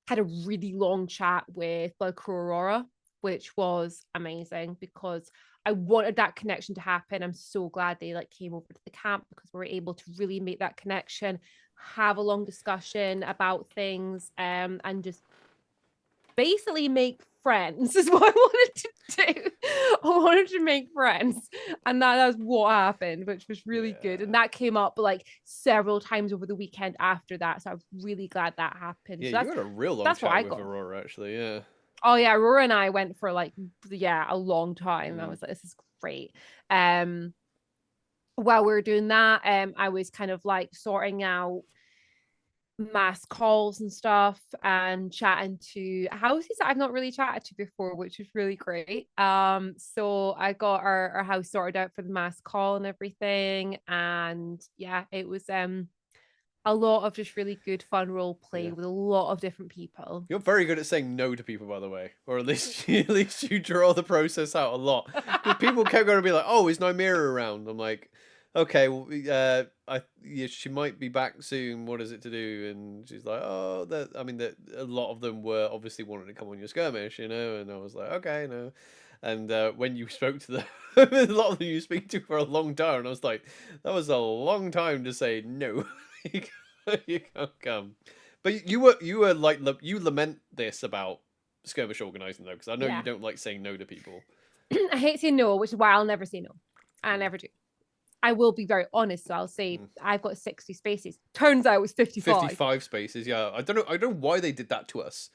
Had a really long chat with Blood Crow Aurora, which was amazing because I wanted that connection to happen. I'm so glad they like came over to the camp because we were able to really make that connection, have a long discussion about things, and just basically make friends is what I wanted to do. I wanted to make friends, and that was what happened, which was really good. And that came up like several times over the weekend after that, so I was really glad that happened. Yeah, so you had a real long chat with Aurora, actually. Yeah. Oh yeah, Aurora and I went for like a long time. I was like, this is great. While we were doing that, I was kind of like sorting out mass calls and stuff and chatting to houses that I've not really chatted to before, which was really great. So I got our house sorted out for the mass call and everything, and yeah, it was a lot of just really good fun role play with a lot of different people. You're very good at saying no to people, by the way, or at least you draw the process out a lot. Because people kept going to be like, "Oh, is Nymeria around?" I'm like, "Okay, well, she might be back soon. What is it to do?" And she's like, "Oh, a lot of them were obviously wanting to come on your skirmish, you know." And I was like, "Okay, no." And when you spoke to them, a lot of them you speak to for a long time, and I was like, "That was a long time to say no." You can't come. But you were like, you lament this about skirmish organizing though, because I know you don't like saying no to people. I hate saying no, which is why I'll never say no. I never do. I will be very honest, so I'll say I've got 60 spaces. Turns out it was 55. 55 spaces, yeah. I don't know why they did that to us.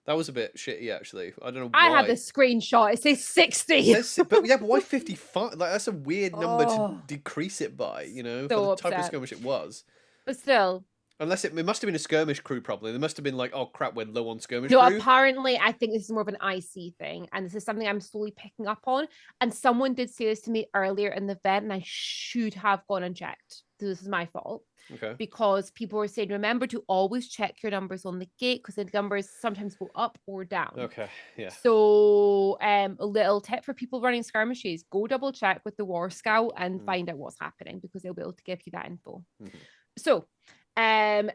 That was a bit shitty, actually. I don't know I why. have the screenshot. It says 60. But why 55? Like, that's a weird number to decrease it by, So for the upset. type of skirmish it was. But still. Unless it must have been a skirmish crew, probably. There must have been like, oh crap, we're low on skirmish No, crew. apparently, I think this is more of an IC thing. And this is something I'm slowly picking up on. And someone did say this to me earlier in the event, and I should have gone and checked. So this is my fault. Okay. Because people were saying, remember to always check your numbers on the gate because the numbers sometimes go up or down. Okay, yeah. So a little tip for people running skirmishes, go double check with the War Scout and find out what's happening because they'll be able to give you that info. So I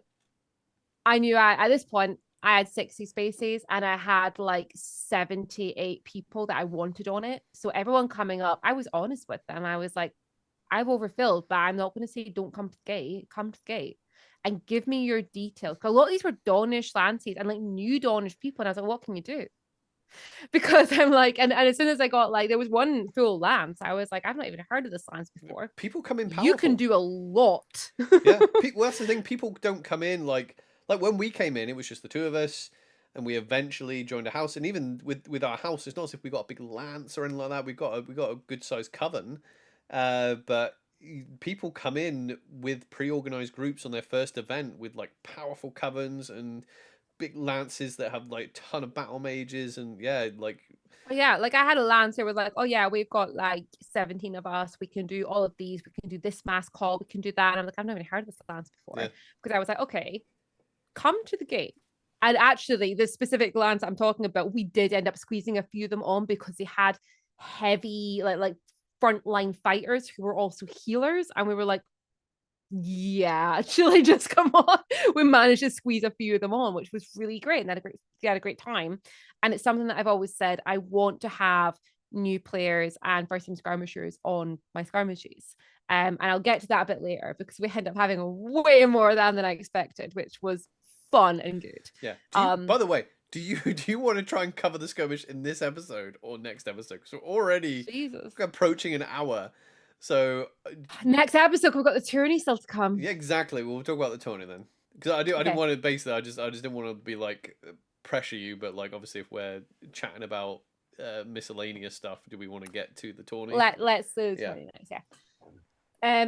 knew at this point I had 60 spaces and I had like 78 people that I wanted on it. So everyone coming up, I was honest with them. I was like, I've overfilled, but I'm not going to say don't come to the gate. Come to the gate and give me your details. Because a lot of these were Dawnish lances and like new Dawnish people. And I was like, what can you do? Because I'm like, and as soon as I got like, there was one full lance, I was like, I've not even heard of this lance before. People come in powerful. You can do a lot. Yeah, well, that's the thing. People don't come in like when we came in, it was just the two of us. And we eventually joined a house, and even with our house, it's not as if we got a big lance or anything like that. We got a good sized coven, but people come in with pre-organized groups on their first event with like powerful covens and big lances that have like a ton of battle mages, and like I had a lance. It was like, oh yeah, we've got like 17 of us. We can do all of these. We can do this mass call. We can do that. And I'm like, I've never even heard of this lance before because I was like, okay, come to the gate. And actually, the specific lance I'm talking about, we did end up squeezing a few of them on because they had heavy, like frontline fighters who were also healers. And we were like, yeah, actually just come on. We managed to squeeze a few of them on, which was really great. And they had a great time. And it's something that I've always said, I want to have new players and first time skirmishers on my skirmishes. And I'll get to that a bit later because we end up having way more than I expected, which was fun and good. Yeah. By the way, do you want to try and cover the skirmish in this episode or next episode? Because we're already approaching an hour. So next episode we've got the tourney still to come. Yeah, exactly. We'll talk about the tourney then. Because I didn't want to basically. I just didn't want to be like pressure you, but like obviously if we're chatting about miscellaneous stuff, do we want to get to the tourney? Let's do the tourney next.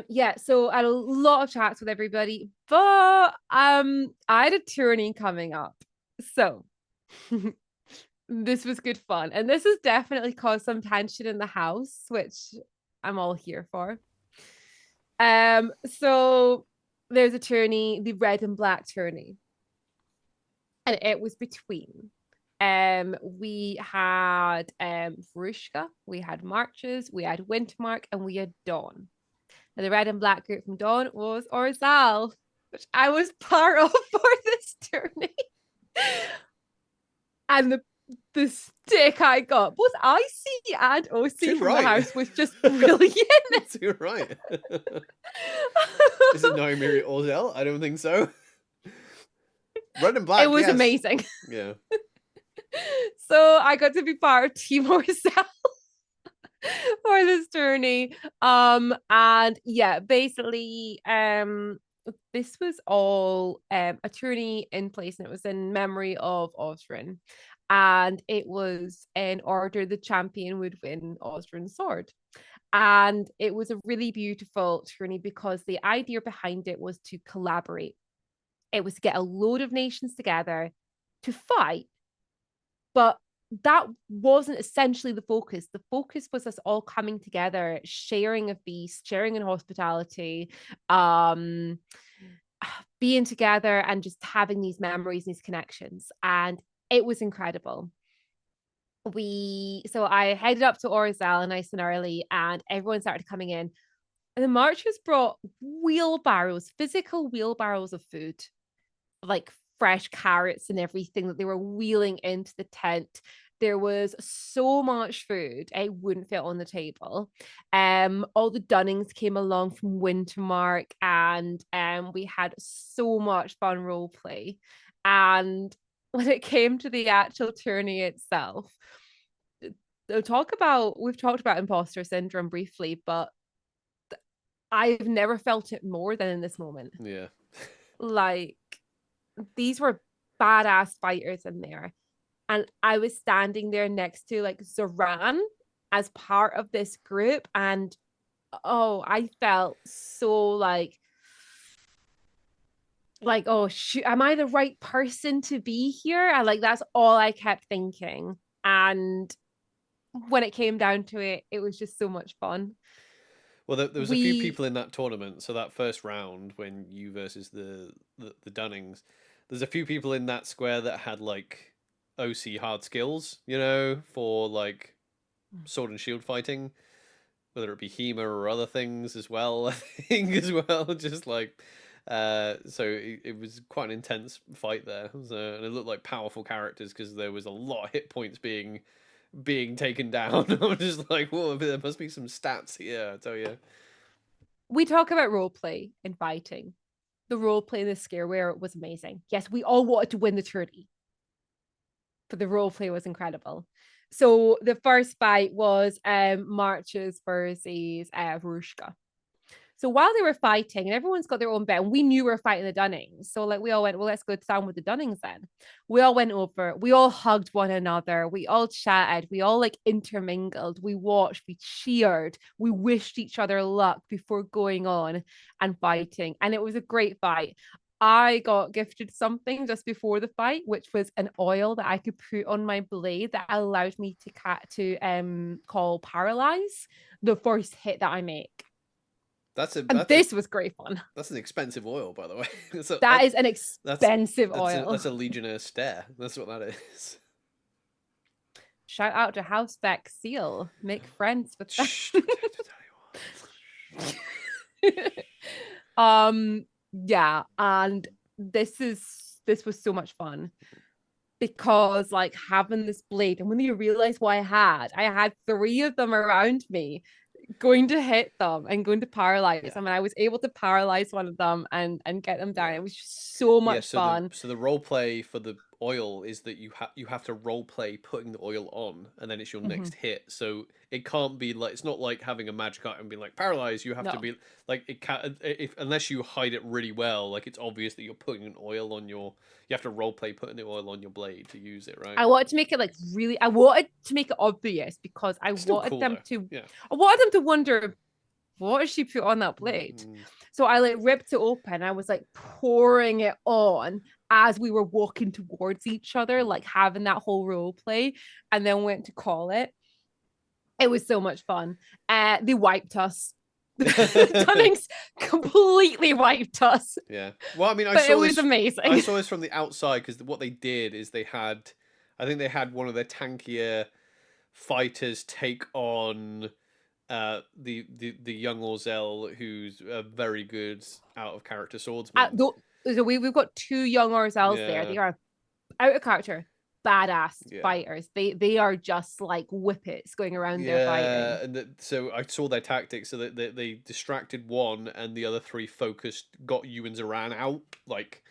Yeah. So I had a lot of chats with everybody, but I had a tourney coming up. So this was good fun. And this has definitely caused some tension in the house, which I'm all here for. So there's a tourney, the red and black tourney. And it was between we had Varushka, we had Marches, we had Wintermark, and we had Dawn. And the red and black group from Dawn was Orzal, which I was part of for this tourney. And the stick I got, both IC and OC from the house, was just brilliant. You're right. Is it Nymeria Orzal? I don't think so. Red and black. It was amazing. Yeah. So I got to be part of Team Orzal for this tourney. And yeah, basically, this was all a tourney in place, and it was in memory of Osrin. And it was in order the champion would win Osrin's sword. And it was a really beautiful tourney because the idea behind it was to collaborate. It was to get a load of nations together to fight, but that wasn't essentially the focus. The focus was us all coming together, sharing a feast, sharing in hospitality, being together and just having these memories, these connections. And it was incredible. So I headed up to Orzal nice and early, and everyone started coming in. And the marchers brought wheelbarrows, physical wheelbarrows of food, like fresh carrots and everything that they were wheeling into the tent. There was so much food, it wouldn't fit on the table. All the Dunnings came along from Wintermark, and we had so much fun role play. And when it came to the actual tourney itself, we've talked about imposter syndrome briefly, but I've never felt it more than in this moment. Yeah. Like, these were badass fighters in there. And I was standing there next to like Zoran as part of this group. And oh, I felt so like, oh shoot, am I the right person to be here? And like that's all I kept thinking. And when it came down to it, it was just so much fun. Well, there was a few We people in that tournament. So that first round, when you versus the Dunnings, there's a few people in that square that had like OC hard skills, for like sword and shield fighting, whether it be HEMA or other things as well. I think as well, just like. So it was quite an intense fight there. So, and it looked like powerful characters because there was a lot of hit points being taken down. I'm just like, whoa, there must be some stats here, I tell you. we talk about role play in fighting. The role play in the scareware was amazing. Yes, we all wanted to win the tourney, but the role play was incredible. So the first fight was Marches versus Rushka. So while they were fighting, and everyone's got their own bet, and we knew we were fighting the Dunnings. So like we all went, well, let's go down with the Dunnings then. We all went over, we all hugged one another, we all chatted, we all like intermingled, we watched, we cheered, we wished each other luck before going on and fighting. And it was a great fight. I got gifted something just before the fight, which was an oil that I could put on my blade that allowed me to call paralyze the first hit that I make. This was great fun. That's an expensive oil, by the way. That is an expensive oil. That's a Legionnaire stare. That's what that is. Shout out to House Beck Seal. Make friends with them. Yeah, and this was so much fun because like having this blade, and when you realize what I had 3 of them around me going to hit them and going to paralyze them, and I was able to paralyze one of them and get them down. It was just so much fun. So the role play for the oil is that you have to role play putting the oil on, and then it's your next hit. So it can't be like, it's not like having a magic item and being like paralyzed. You have to be like, it can't, if unless you hide it really well, like it's obvious that you're putting an oil on your. You have to role play putting the oil on your blade to use it, right? I wanted to make it like really. I wanted to make it obvious because I wanted them to. I wanted them to wonder, what did she put on that blade? So I like ripped it open. I was like pouring it on as we were walking towards each other, like having that whole role play, and then went to call it. It was so much fun. They wiped us. Dunnings completely wiped us. Yeah. Well, I mean, it was amazing. I saw this from the outside because what they did is I think they had one of their tankier fighters take on the young Orzel, who's a very good out of character swordsman. So we've got 2 young Orzels there. They are out of character, badass fighters. They are just like whippets going around there fighting. And so I saw their tactics. So that they distracted one, and the other 3 got you and Zoran out like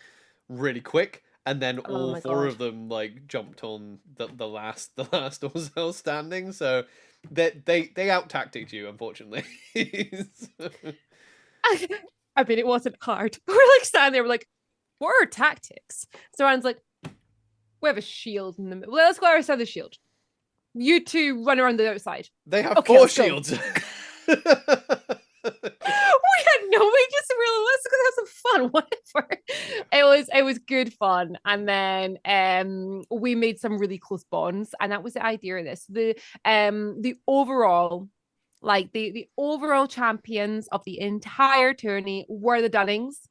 really quick. And then all 4 of them like jumped on the last Orzel standing. So they out tacticked you, unfortunately. I mean, it wasn't hard. We're like standing there, we're like, what are our tactics? So Ryan's like, we have a shield in the middle. Let's go outside the shield. You 2 run around the outside. They have 4 shields. We just really, let's go have some fun, whatever. It was good fun. And then we made some really close bonds, and that was the idea of this. The overall, like the overall champions of the entire tourney were the Dunnings.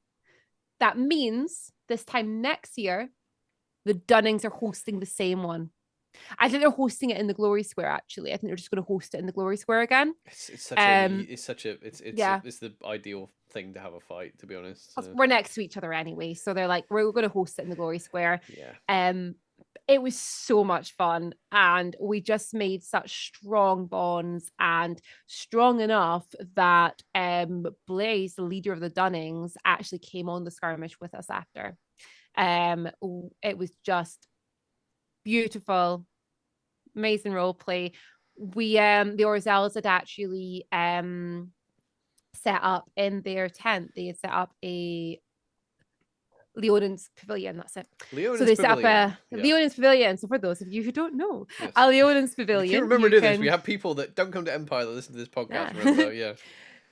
That means this time next year, the Dunnings are hosting the same one. I think they're hosting it in the Glory Square. Actually, I think they're just going to host it in the Glory Square again. It's the ideal thing to have a fight, to be honest. We're next to each other anyway, so they're like, we're going to host it in the Glory Square. Yeah. It was so much fun, and we just made such strong bonds, and strong enough that Blaze, the leader of the Dunnings, actually came on the skirmish with us after. It was just beautiful, amazing role play. we the Orzels had actually set up in their tent. They had set up a Leonan's Pavilion. That's it. So Leona's they set up Pavilion. a Yeah. Leonan's Pavilion. So for those of you who don't know, Yes. a Leonan's You Pavilion. can remember You doing this. can We have people that don't come to Empire that listen to this podcast. Yeah. Remember, yeah.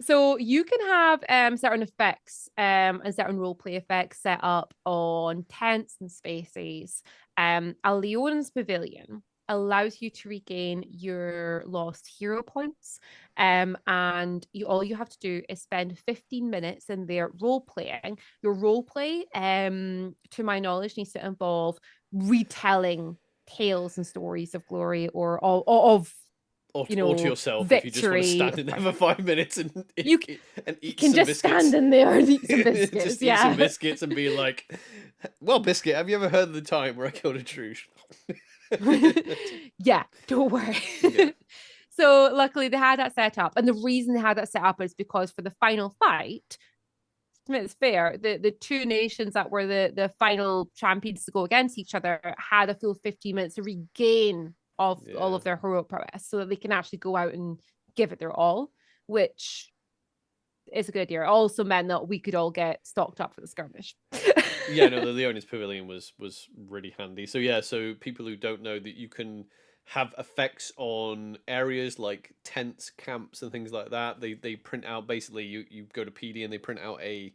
So you can have certain effects and certain roleplay effects set up on tents and spaces. A Leon's Pavilion allows you to regain your lost hero points. And all you have to do is spend 15 minutes in there role playing. Your role play, to my knowledge, needs to involve retelling tales and stories of glory or of Or to yourself victory. if you just want to stand in there for 5 minutes and you eat can some just biscuits. stand in there and eat some biscuits. Just yeah. eat some biscuits and be like, well, Biscuit, have you ever heard of the time where I killed a Druj? Yeah, don't worry. Yeah. So luckily they had that set up. And the reason they had that set up is because for the final fight, it's fair, the two nations that were the final champions to go against each other had a full 15 minutes to regain of all of their heroic prowess so that they can actually go out and give it their all, which is a good idea. It also meant that we could all get stocked up for the skirmish. Yeah, no, the Leonis Pavilion was really handy. So yeah, so people who don't know that you can have effects on areas like tents, camps, and things like that. They print out, basically you go to PD and they print out a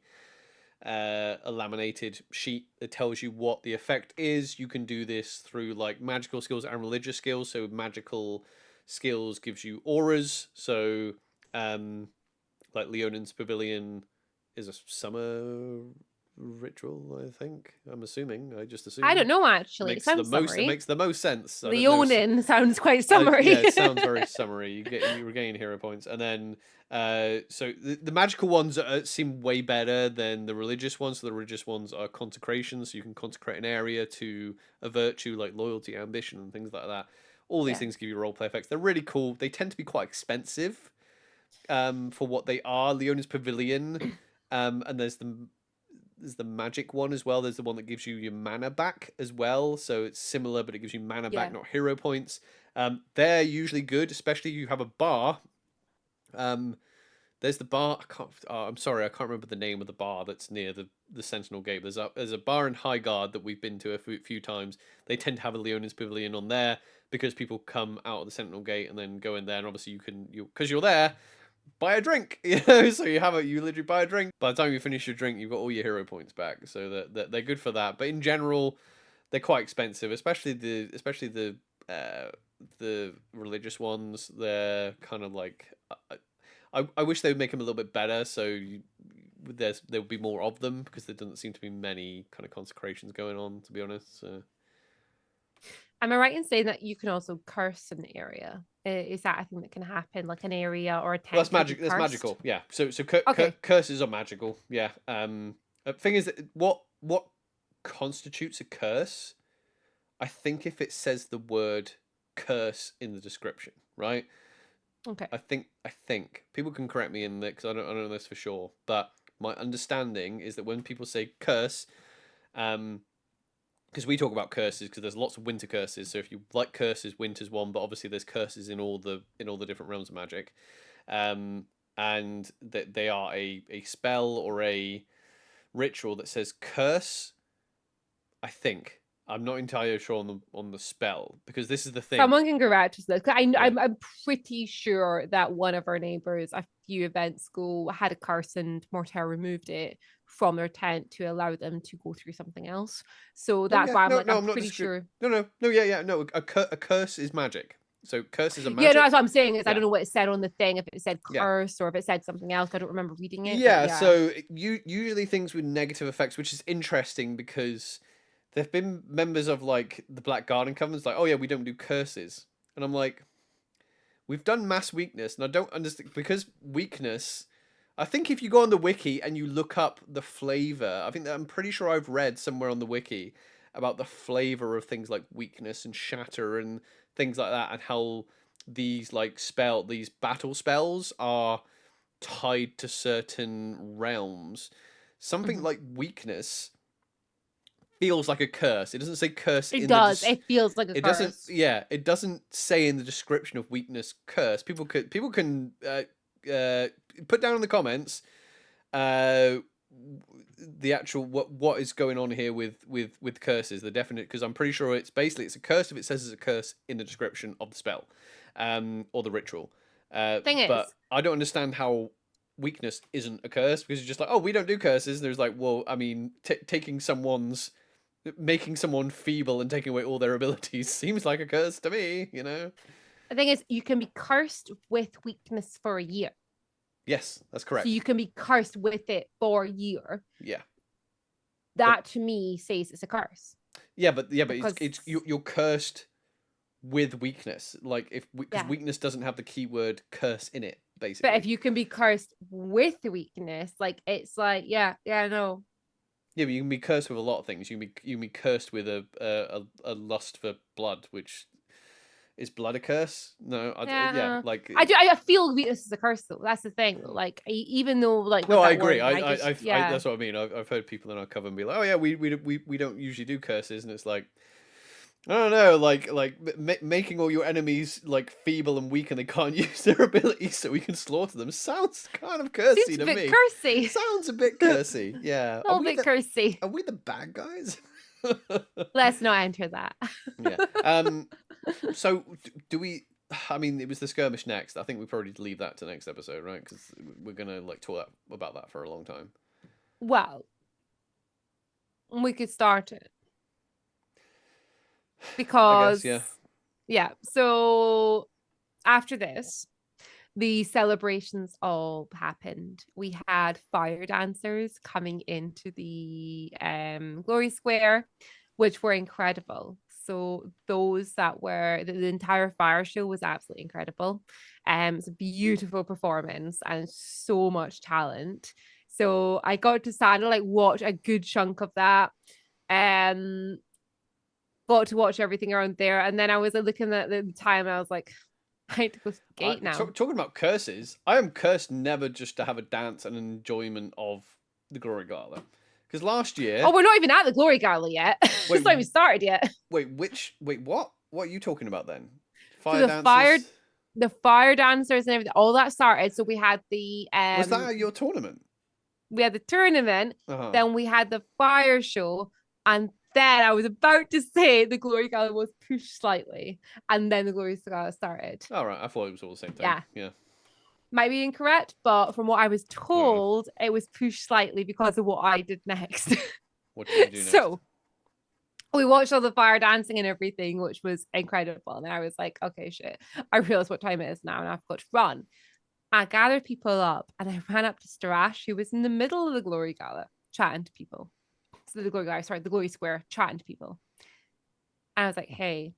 laminated sheet that tells you what the effect is. You can do this through like magical skills and religious skills. So magical skills gives you auras. So like Leonin's Pavilion is a summer ritual, I think. I'm assuming. I just assume. I don't know actually. It makes the most sense. Leonin sounds quite summery. Yeah, it sounds very summery. You regain hero points, and then so the magical ones seem way better than the religious ones. So the religious ones are consecrations. So you can consecrate an area to a virtue like loyalty, ambition, and things like that. All these things give you roleplay effects. They're really cool. They tend to be quite expensive for what they are. Leona's Pavilion, and there's the magic one as well. There's the one that gives you your mana back as well. So it's similar, but it gives you mana back, not hero points. They're usually good, especially if you have a bar. There's the bar. I'm sorry, I can't remember the name of the bar that's near the Sentinel Gate. There's a bar in Highguard that we've been to a few times. They tend to have a Leonin's Pavilion on there because people come out of the Sentinel Gate and then go in there, and obviously because you're there, buy a drink, so you literally buy a drink. By the time you finish your drink, you've got all your hero points back, so that they're good for that. But in general, they're quite expensive, especially the religious ones. They're kind of like I wish they would make them a little bit better, so there would be more of them, because there doesn't seem to be many kind of consecrations going on, to be honest. So. Am I right in saying that you can also curse an area? Is that a thing that can happen, like an area or a tent? Well, that's magic. That's magical. Yeah. So curses are magical. Yeah. Thing is, that what constitutes a curse? I think if it says the word curse in the description, right? Okay. I think people can correct me in that, because I don't know this for sure, but my understanding is that when people say curse, because we talk about curses because there's lots of winter curses. So if you like curses, winter's one, but obviously there's curses in all the different realms of magic, and that they are a spell or a ritual that says curse. I think I'm not entirely sure on the spell, because this is the thing. Someone can correct us this. I'm pretty sure that one of our neighbors a few events ago had a curse and Mortar removed it from their tent to allow them to go through something else. So that's why I'm pretty sure. No. A curse is magic. So curses are magic. Yeah, no, that's what I'm saying. I don't know what it said on the thing. If it said curse or if it said something else, I don't remember reading it. Yeah. So usually things with negative effects, which is interesting because there've been members of like the Black Garden Covenants like, oh yeah, we don't do curses, and I'm like, we've done mass weakness, and I don't understand, because weakness. I think if you go on the wiki and you look up the flavor, I'm pretty sure I've read somewhere on the wiki about the flavor of things like weakness and shatter and things like that, and how these these battle spells are tied to certain realms. Something like weakness feels like a curse. It doesn't say curse It in does. It feels like a it curse. doesn't. Yeah, it doesn't say in the description of weakness curse. People can put down in the comments the actual what is going on here with curses, the definite, because I'm pretty sure it's a curse if it says it's a curse in the description of the spell, or the ritual. Thing But is, I don't understand how weakness isn't a curse, because you're just like, oh, we don't do curses. And there's like, well, I mean, making someone feeble and taking away all their abilities seems like a curse to me, you know? the thing is, you can be cursed with weakness for a year. Yes, that's So correct. you can be cursed with it for a year. Yeah. That to me says it's a curse. But because it's you're cursed with weakness. Like because weakness doesn't have the keyword curse in it, basically. But if you can be cursed with weakness, like it's like, no. Yeah, but you can be cursed with a lot of things. You can be cursed with a lust for blood, which is blood a curse? No, like I feel weakness is a curse though. That's the thing. Like even though like no, I agree. Word, That's what I mean. I've heard people in our cover and be like, oh yeah, we don't usually do curses, and it's like, I don't know, like making all your enemies like feeble and weak and they can't use their abilities so we can slaughter them sounds kind of cursy to me. Cursy. Sounds a bit cursy. Yeah. A bit cursy. Are we the bad guys? Let's not enter that. Yeah. So do we? I mean, it was the skirmish next. I think we probably leave that to next episode, right? Because we're gonna like talk about that for a long time. Well, we could start it because I guess, yeah. So after this, the celebrations all happened. We had fire dancers coming into the Glory Square, which were incredible. So those that were the entire fire show was absolutely incredible. It's a beautiful performance and so much talent. So I got to stand and like watch a good chunk of that. Got to watch everything around there. And then I was looking at the time and I was like, I need to go to the gate now. Talking about curses, I am cursed never just to have a dance and enjoyment of the Glory Gala. Because last year... Oh, we're not even at the Glory Gala yet. It's not even started yet. Wait, what? What are you talking about then? The fire dancers and everything, all that started. So we had the... Was that your tournament? We had the tournament, then we had the fire show, and then I was about to say the Glory Gala was pushed slightly, and then the Glory Gala started. All right, I thought it was all the same thing. Yeah. Might be incorrect, but from what I was told, it was pushed slightly because of what I did next. What did you do next? So we watched all the fire dancing and everything, which was incredible. And I was like, okay, shit. I realized what time it is now, and I've got to run. I gathered people up, and I ran up to Starash, who was in the middle of the Glory Gala, chatting to people. So the Glory Square, chatting to people. And I was like, hey,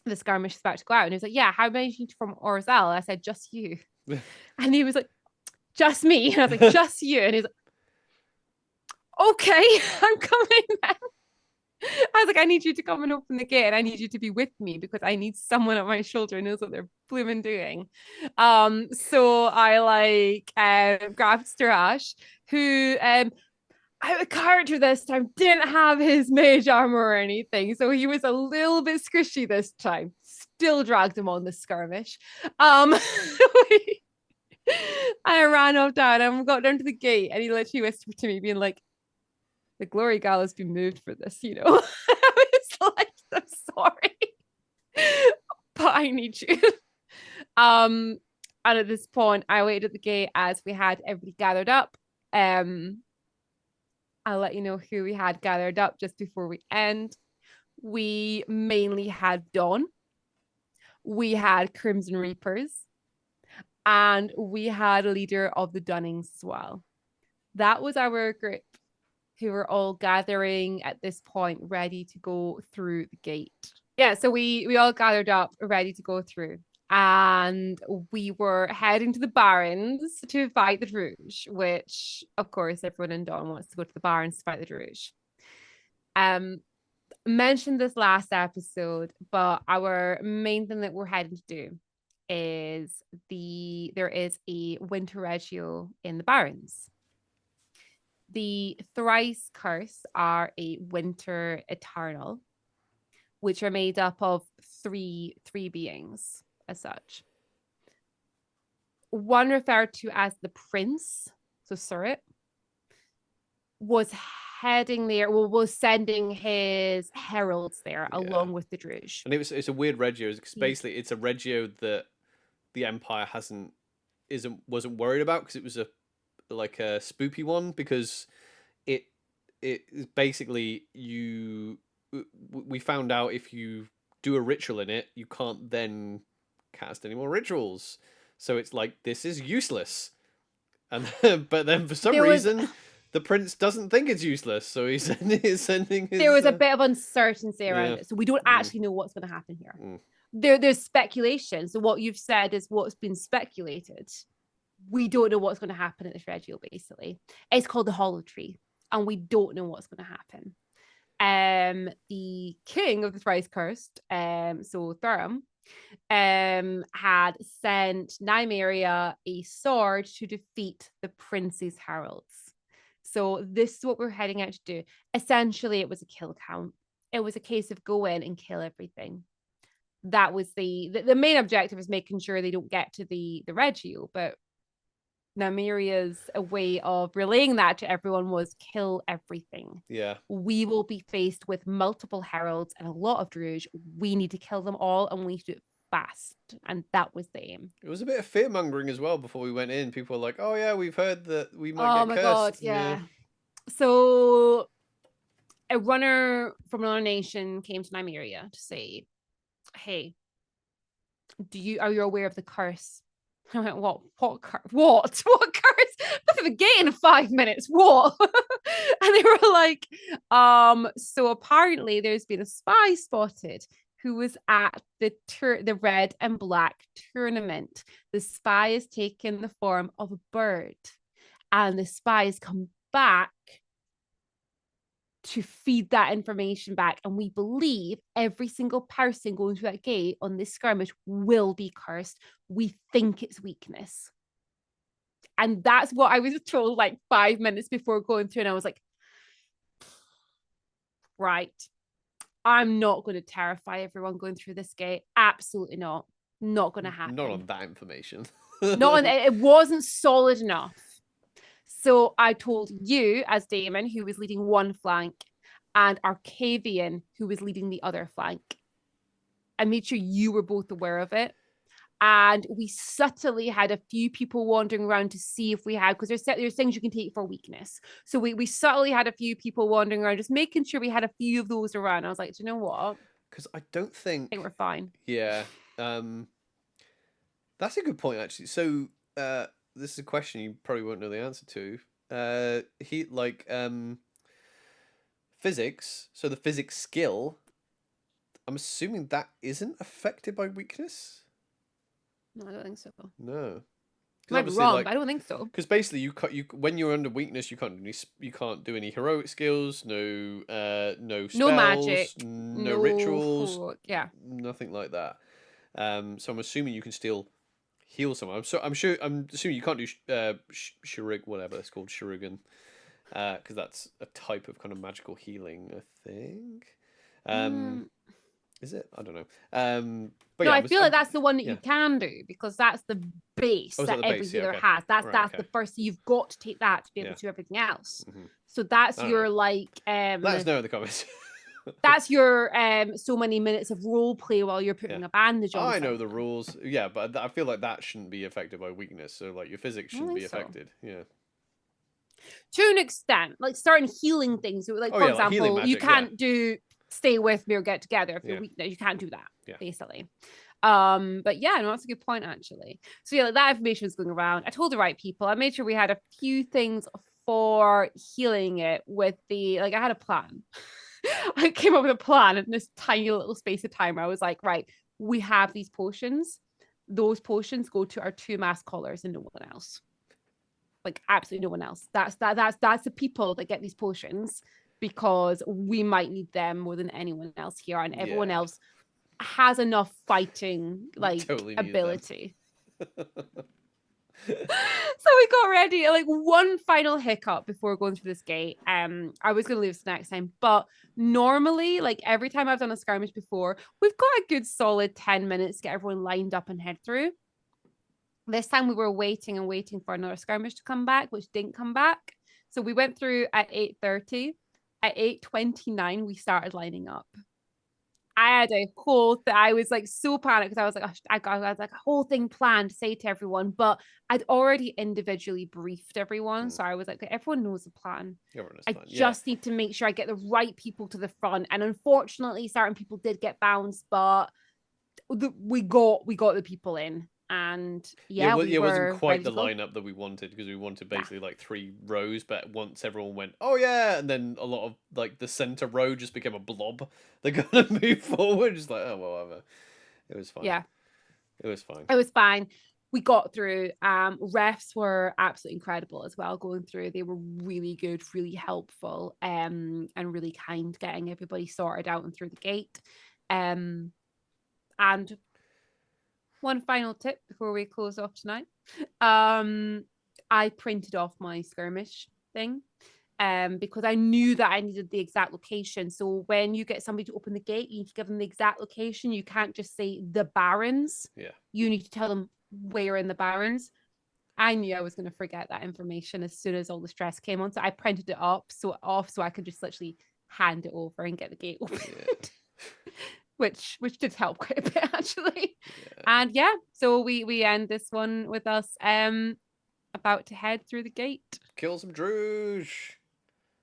the skirmish is about to go out. And he was like, yeah, how many from Orzel? I said, just you. And he was like, just me. And I was like, just you. And he's like, okay, I'm coming then. I was like, I need you to come and open the gate, and I need you to be with me because I need someone on my shoulder who knows what they're blooming doing. So I grabbed Starash, who out of character this time didn't have his mage armor or anything, so he was a little bit squishy this time. Still dragged him on the skirmish. I ran off down and got down to the gate, and he literally whispered to me, being like, the Glory Gala's been moved for this, you know. I was like, I'm sorry, but I need you. And at this point, I waited at the gate as we had everybody gathered up. I'll let you know who we had gathered up just before we end. We mainly had Dawn. We had Crimson Reapers. And we had a leader of the Dunnings as well. That was our group, who were all gathering at this point, ready to go through the gate. Yeah, so we all gathered up, ready to go through. And we were heading to the Barons to fight the Druj, which, of course, everyone in Dawn wants to go to the Barons to fight the Druj. Mentioned this last episode, but our main thing that we're heading to do is there is a Winter Regio in the Barons. The thrice curse are a winter eternal, which are made up of three beings as such. One referred to as the prince, so Surrey, was heading there, was sending his heralds there along with the Druj. And it's a weird regio because basically it's a regio that the Empire wasn't worried about because it was a spoopy one, because it is basically we found out if you do a ritual in it, you can't then cast any more rituals. So it's like, this is useless. And but then for some reason the prince doesn't think it's useless, so he's sending his... There was a bit of uncertainty around it, so we don't actually know what's going to happen here. There's speculation. So what you've said is what's been speculated. We don't know what's going to happen at this regio, basically. It's called the Hollow Tree, and we don't know what's going to happen. The king of the thrice cursed, so Thuram, had sent Nymeria a sword to defeat the prince's heralds. So this is what we're heading out to do. Essentially, it was a kill count. It was a case of go in and kill everything. That was the main objective, is making sure they don't get to the regio, but Nymeria's a way of relaying that to everyone was kill everything. Yeah. We will be faced with multiple heralds and a lot of Druj. We need to kill them all, and we need to do it fast. And that was the aim. It was a bit of fear mongering as well before we went in. People were like, "Oh yeah, we've heard that we might get cursed." God, yeah. So a runner from another nation came to Nymeria to say, "Hey, are you aware of the curse?" I went, what curse? What curse? This is a gate in 5 minutes. What? And they were like, so apparently there's been a spy spotted who was at the red and black tournament. The spy has taken the form of a bird, and the spy has come back to feed that information back, and we believe every single person going through that gate on this skirmish will be cursed. We think it's weakness. And that's what I was told like 5 minutes before going through, and I was like, right, I'm not going to terrify everyone going through this gate. Absolutely not going to happen. Not on that information. It wasn't solid enough. So I told you as Daemon, who was leading one flank, and Arcavian, who was leading the other flank. I made sure you were both aware of it. And we subtly had a few people wandering around to see if we had, because there's things you can take for weakness. So we subtly had a few people wandering around, just making sure we had a few of those around. I was like, do you know what? Because I think we're fine. Yeah. That's a good point, actually. So this is a question you probably won't know the answer to. Physics. So the physics skill, I'm assuming that isn't affected by weakness. No, I don't think so. No. Might be wrong, but I don't think so. Because basically, you when you're under weakness, you can't do any heroic skills, no spells, no magic, no rituals, nothing like that. So I'm assuming you can still heal someone. I'm assuming you can't do Shurug, whatever it's called, Shurugan, because that's a type of kind of magical healing, I think. Is it? I don't know. But no, I feel like that's the one that you can do, because that's the base that every healer has. That's the first. You've got to take that to be able to do everything else. Mm-hmm. So that's your like. Let us know in the comments. That's your so many minutes of role play while you're putting a bandage on. I know the rules. Yeah, but I feel like that shouldn't be affected by weakness. So like your physics shouldn't be affected. Yeah. To an extent, like starting healing things. So like for example, magic, you can't do stay with me or get together if you're weak. You can't do that basically. But yeah, no, that's a good point actually. So yeah, like that information was going around. I told the right people. I made sure we had a few things for healing it with I had a plan. I came up with a plan in this tiny little space of time where I was like, right, we have these potions. Those potions go to our 2 mass callers and no one else. Like absolutely no one else. That's the people that get these potions, because we might need them more than anyone else here, and everyone else has enough fighting ability. So we got ready, like one final hiccup before going through this gate. I was gonna leave this next time, but normally, like every time I've done a skirmish before, we've got a good solid 10 minutes to get everyone lined up and head through. This time we were waiting and waiting for another skirmish to come back, which didn't come back. So we went through at 8:30. At 8:29, we started lining up. I had a whole I was like so panicked because I was like, I was like a whole thing planned to say to everyone, but I'd already individually briefed everyone. So I was like, everyone knows the plan. I just need to make sure I get the right people to the front. And unfortunately, certain people did get bounced, but we got the people in. And it wasn't quite the lineup that we wanted, because we wanted basically like 3 rows, but once everyone went, oh yeah, and then a lot of like the center row just became a blob. They're gonna move forward, just like, oh well, whatever. It was fine. Yeah, it was fine. It was fine. We got through. Refs were absolutely incredible as well going through. They were really good, really helpful, and really kind, getting everybody sorted out and through the gate. And one final tip before we close off tonight. I printed off my skirmish thing because I knew that I needed the exact location. So when you get somebody to open the gate, you need to give them the exact location. You can't just say the Barrens. Yeah. You need to tell them where in the Barrens. I knew I was going to forget that information as soon as all the stress came on. So I printed it up so I could just literally hand it over and get the gate opened. Yeah. which did help quite a bit actually. Yeah. And yeah, so we end this one with us about to head through the gate. Kill some Druj.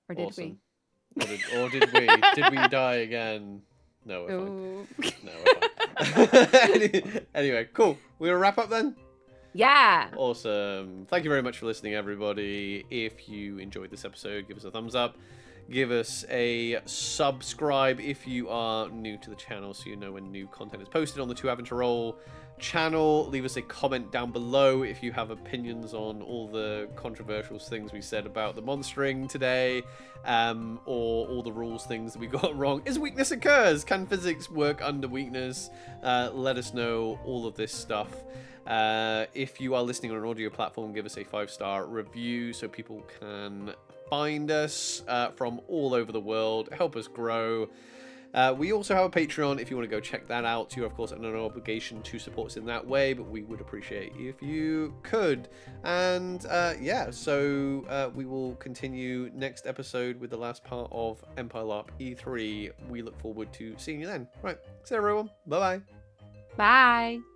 Or did we? Or did we? Did we die again? No, we're fine. No, we're fine. Anyway, cool. We'll wrap up then? Yeah. Awesome. Thank you very much for listening, everybody. If you enjoyed this episode, give us a thumbs up. Give us a subscribe if you are new to the channel, so you know when new content is posted on the Two Avenger Roll channel. Leave us a comment down below if you have opinions on all the controversial things we said about the monstering today, or all the rules things that we got wrong. Is weakness occurs? Can physics work under weakness? Let us know all of this stuff. If you are listening on an audio platform, give us a 5-star review so people can find us from all over the world, help us grow. We also have a Patreon if you want to go check that out. You're of course under no obligation to support us in that way, but we would appreciate if you could. And yeah, so we will continue next episode with the last part of Empire LARP E3. We look forward to seeing you then. Right, see you everyone. Bye-bye. Bye.